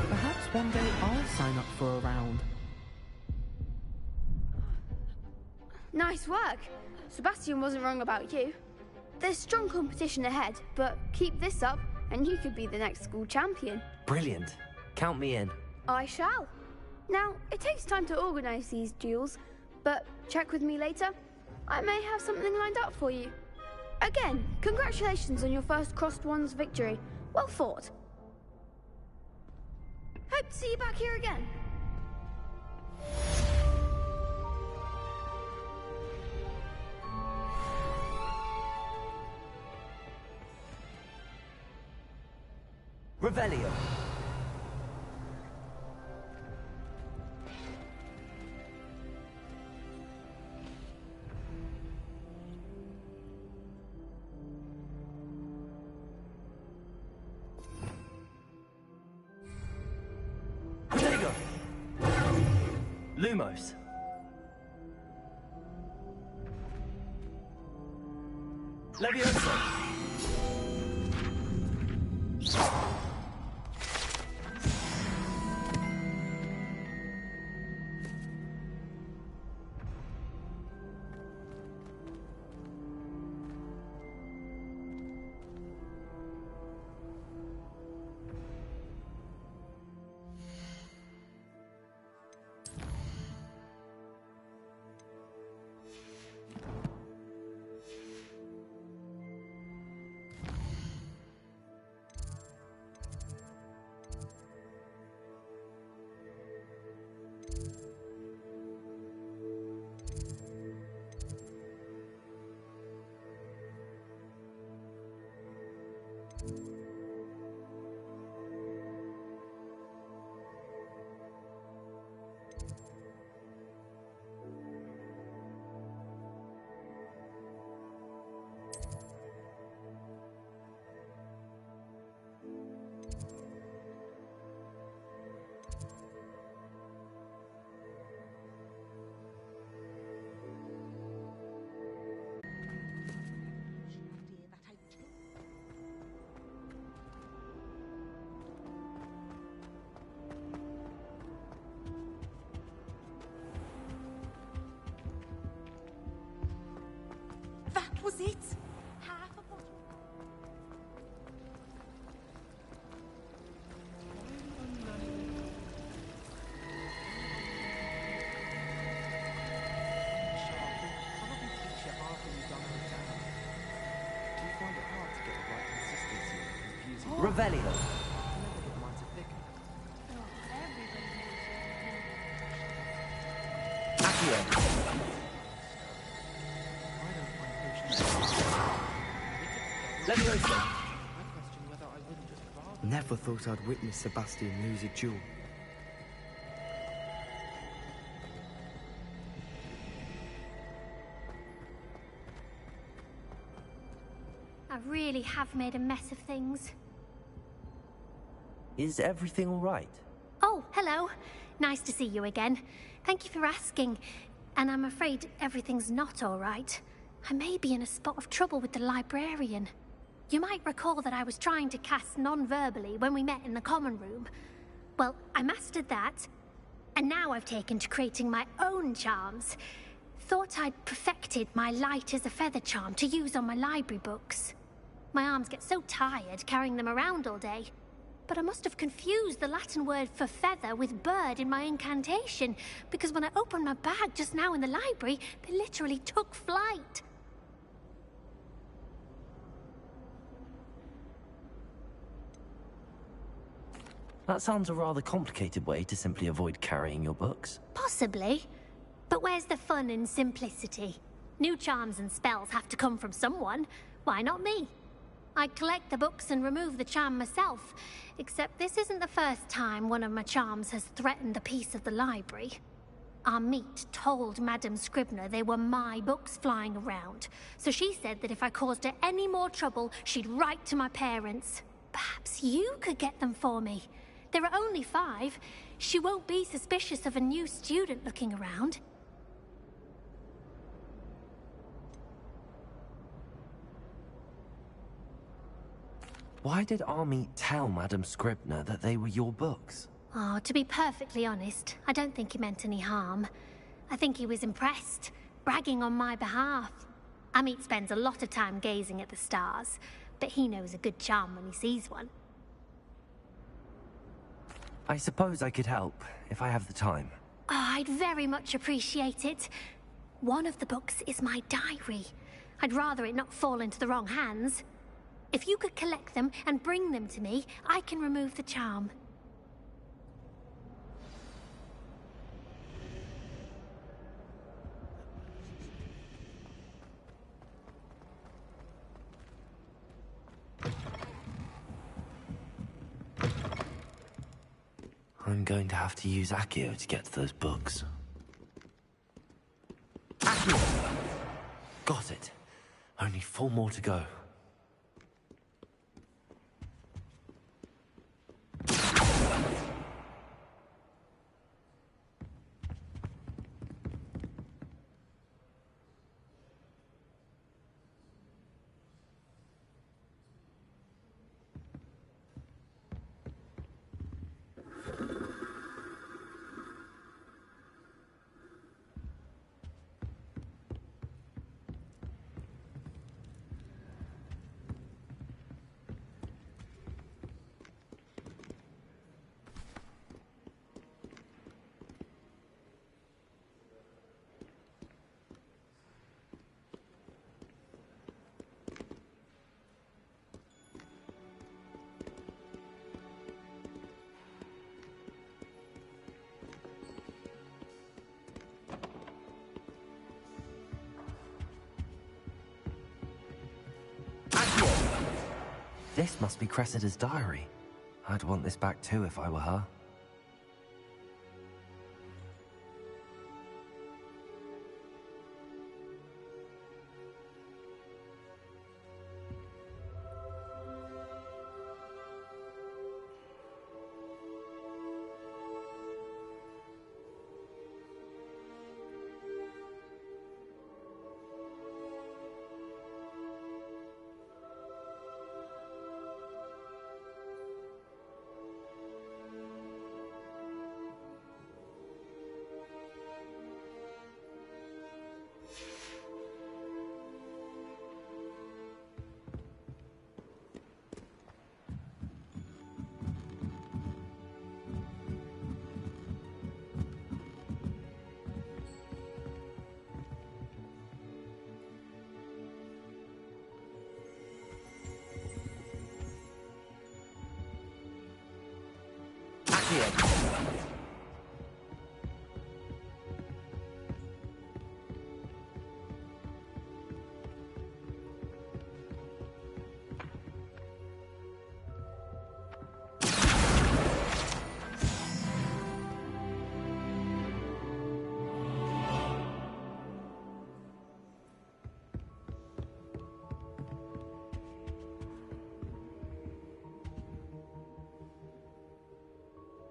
Perhaps one day I'll sign up for a round. Nice work. Sebastian wasn't wrong about you. There's strong competition ahead, but keep this up and you could be the next school champion. Brilliant. Count me in. I shall. Now, it takes time to organise these duels, but check with me later. I may have something lined up for you. Again, congratulations on your first Crossed Wands victory. Well fought. Hope to see you back here again. Revelio. Protego. Lumos. Levioso. That's it. Half a bottle. Revelio. Accio. Levioso. Never thought I'd witness Sebastian lose a duel. I really have made a mess of things. Is everything all right? Oh, hello. Nice to see you again. Thank you for asking. And I'm afraid everything's not all right. I may be in a spot of trouble with the librarian. You might recall that I was trying to cast non-verbally when we met in the common room. Well, I mastered that, and now I've taken to creating my own charms. Thought I'd perfected my light as a feather charm to use on my library books. My arms get so tired carrying them around all day. But I must have confused the Latin word for feather with bird in my incantation, because when I opened my bag just now in the library, they literally took flight. That sounds a rather complicated way to simply avoid carrying your books. Possibly. But where's the fun in simplicity? New charms and spells have to come from someone. Why not me? I collect the books and remove the charm myself, except this isn't the first time one of my charms has threatened a piece of the library. Our meet told Madame Scribner they were my books flying around, so she said that if I caused her any more trouble, she'd write to my parents. Perhaps you could get them for me. There are only 5. She won't be suspicious of a new student looking around. Why did Army tell Madame Scribner that they were your books? Oh, to be perfectly honest, I don't think he meant any harm. I think he was impressed, bragging on my behalf. Amit spends a lot of time gazing at the stars, but he knows a good charm when he sees one. I suppose I could help, if I have the time. Oh, I'd very much appreciate it. One of the books is my diary. I'd rather it not fall into the wrong hands. If you could collect them and bring them to me, I can remove the charm. I'm going to have to use Accio to get to those books. Accio! Got it. Only 4 more to go. This must be Cressida's diary. I'd want this back too if I were her.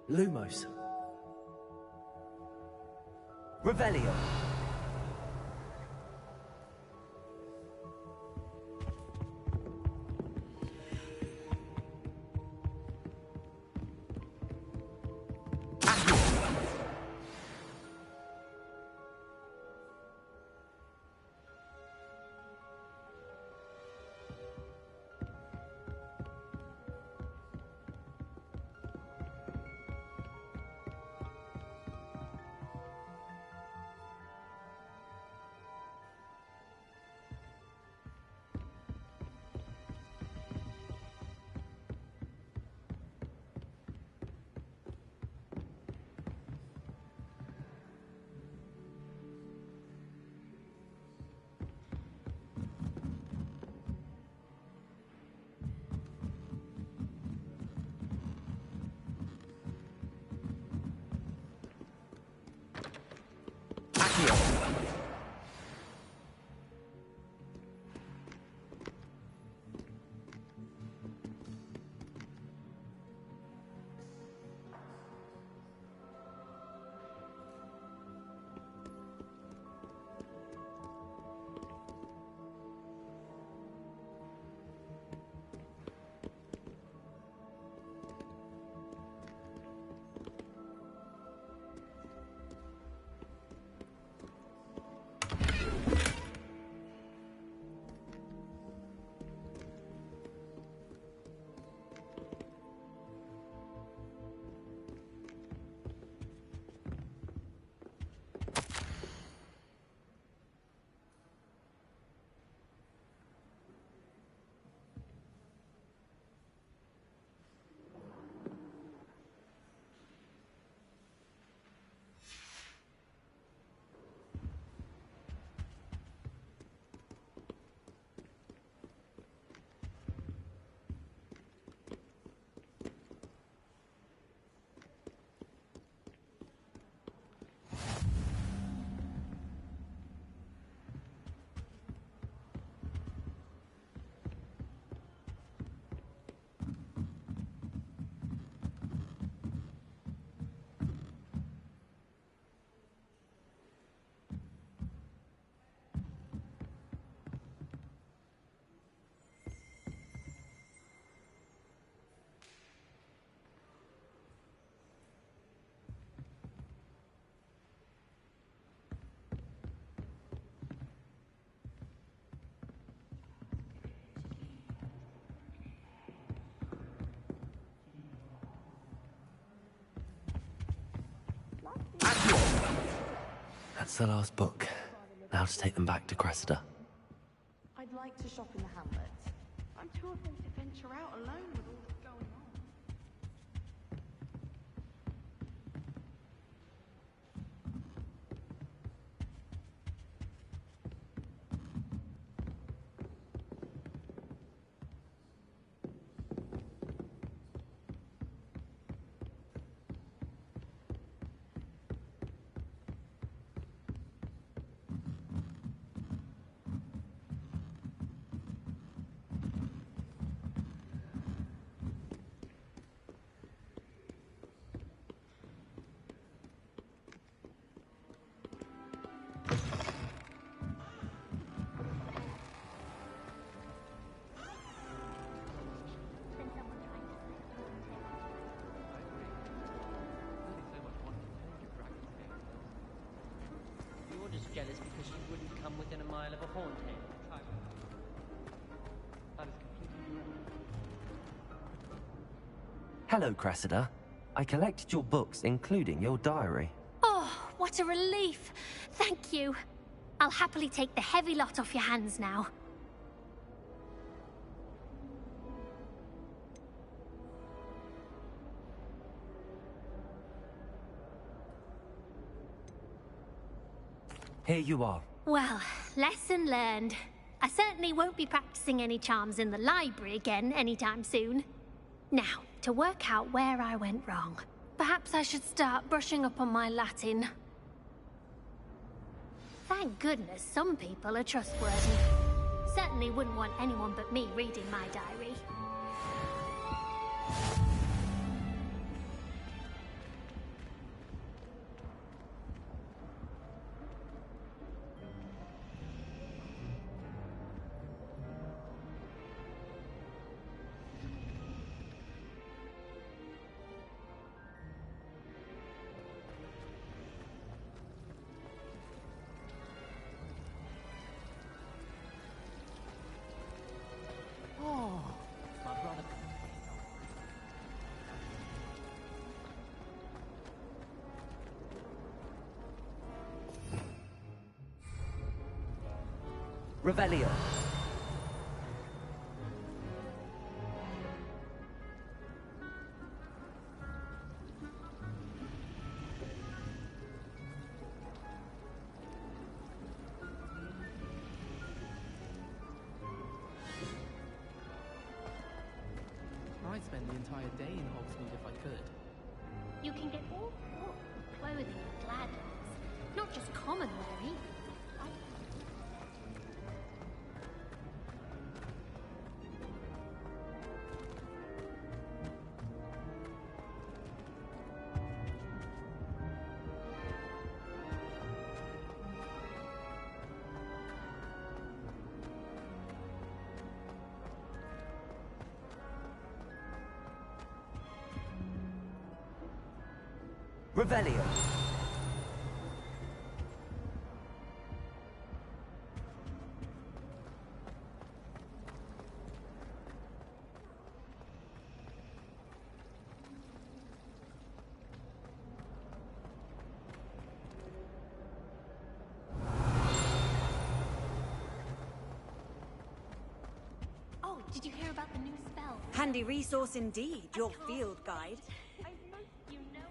Lumos. Revelio. That's the last book. Now to take them back to Cressida. I'd like to shop in the hamlet. I'm too afraid to venture out alone with all that's going on. Jealous because you wouldn't come within a mile of a haunting. I was completely wrong. Hello, Cressida. I collected your books, including your diary. Oh, what a relief. Thank you. I'll happily take the heavy lot off your hands now. Here you are. Well, lesson learned. I certainly won't be practicing any charms in the library again anytime soon. Now, to work out where I went wrong. Perhaps I should start brushing up on my Latin. Thank goodness some people are trustworthy. Certainly wouldn't want anyone but me reading my diary. Revelio. I'd spend the entire day in Hogsmeade if I could. You can get all sorts of clothing at Gladys, not just common wearing. Revelio. Oh, did you hear about the new spell? Handy resource indeed, your field guide. You know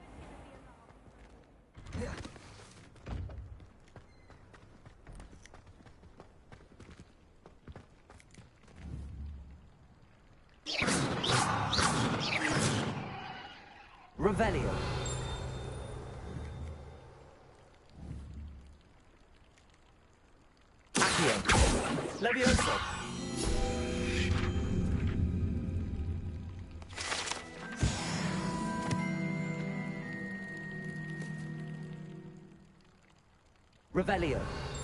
Revelio. Accio. Levioso. Revelio.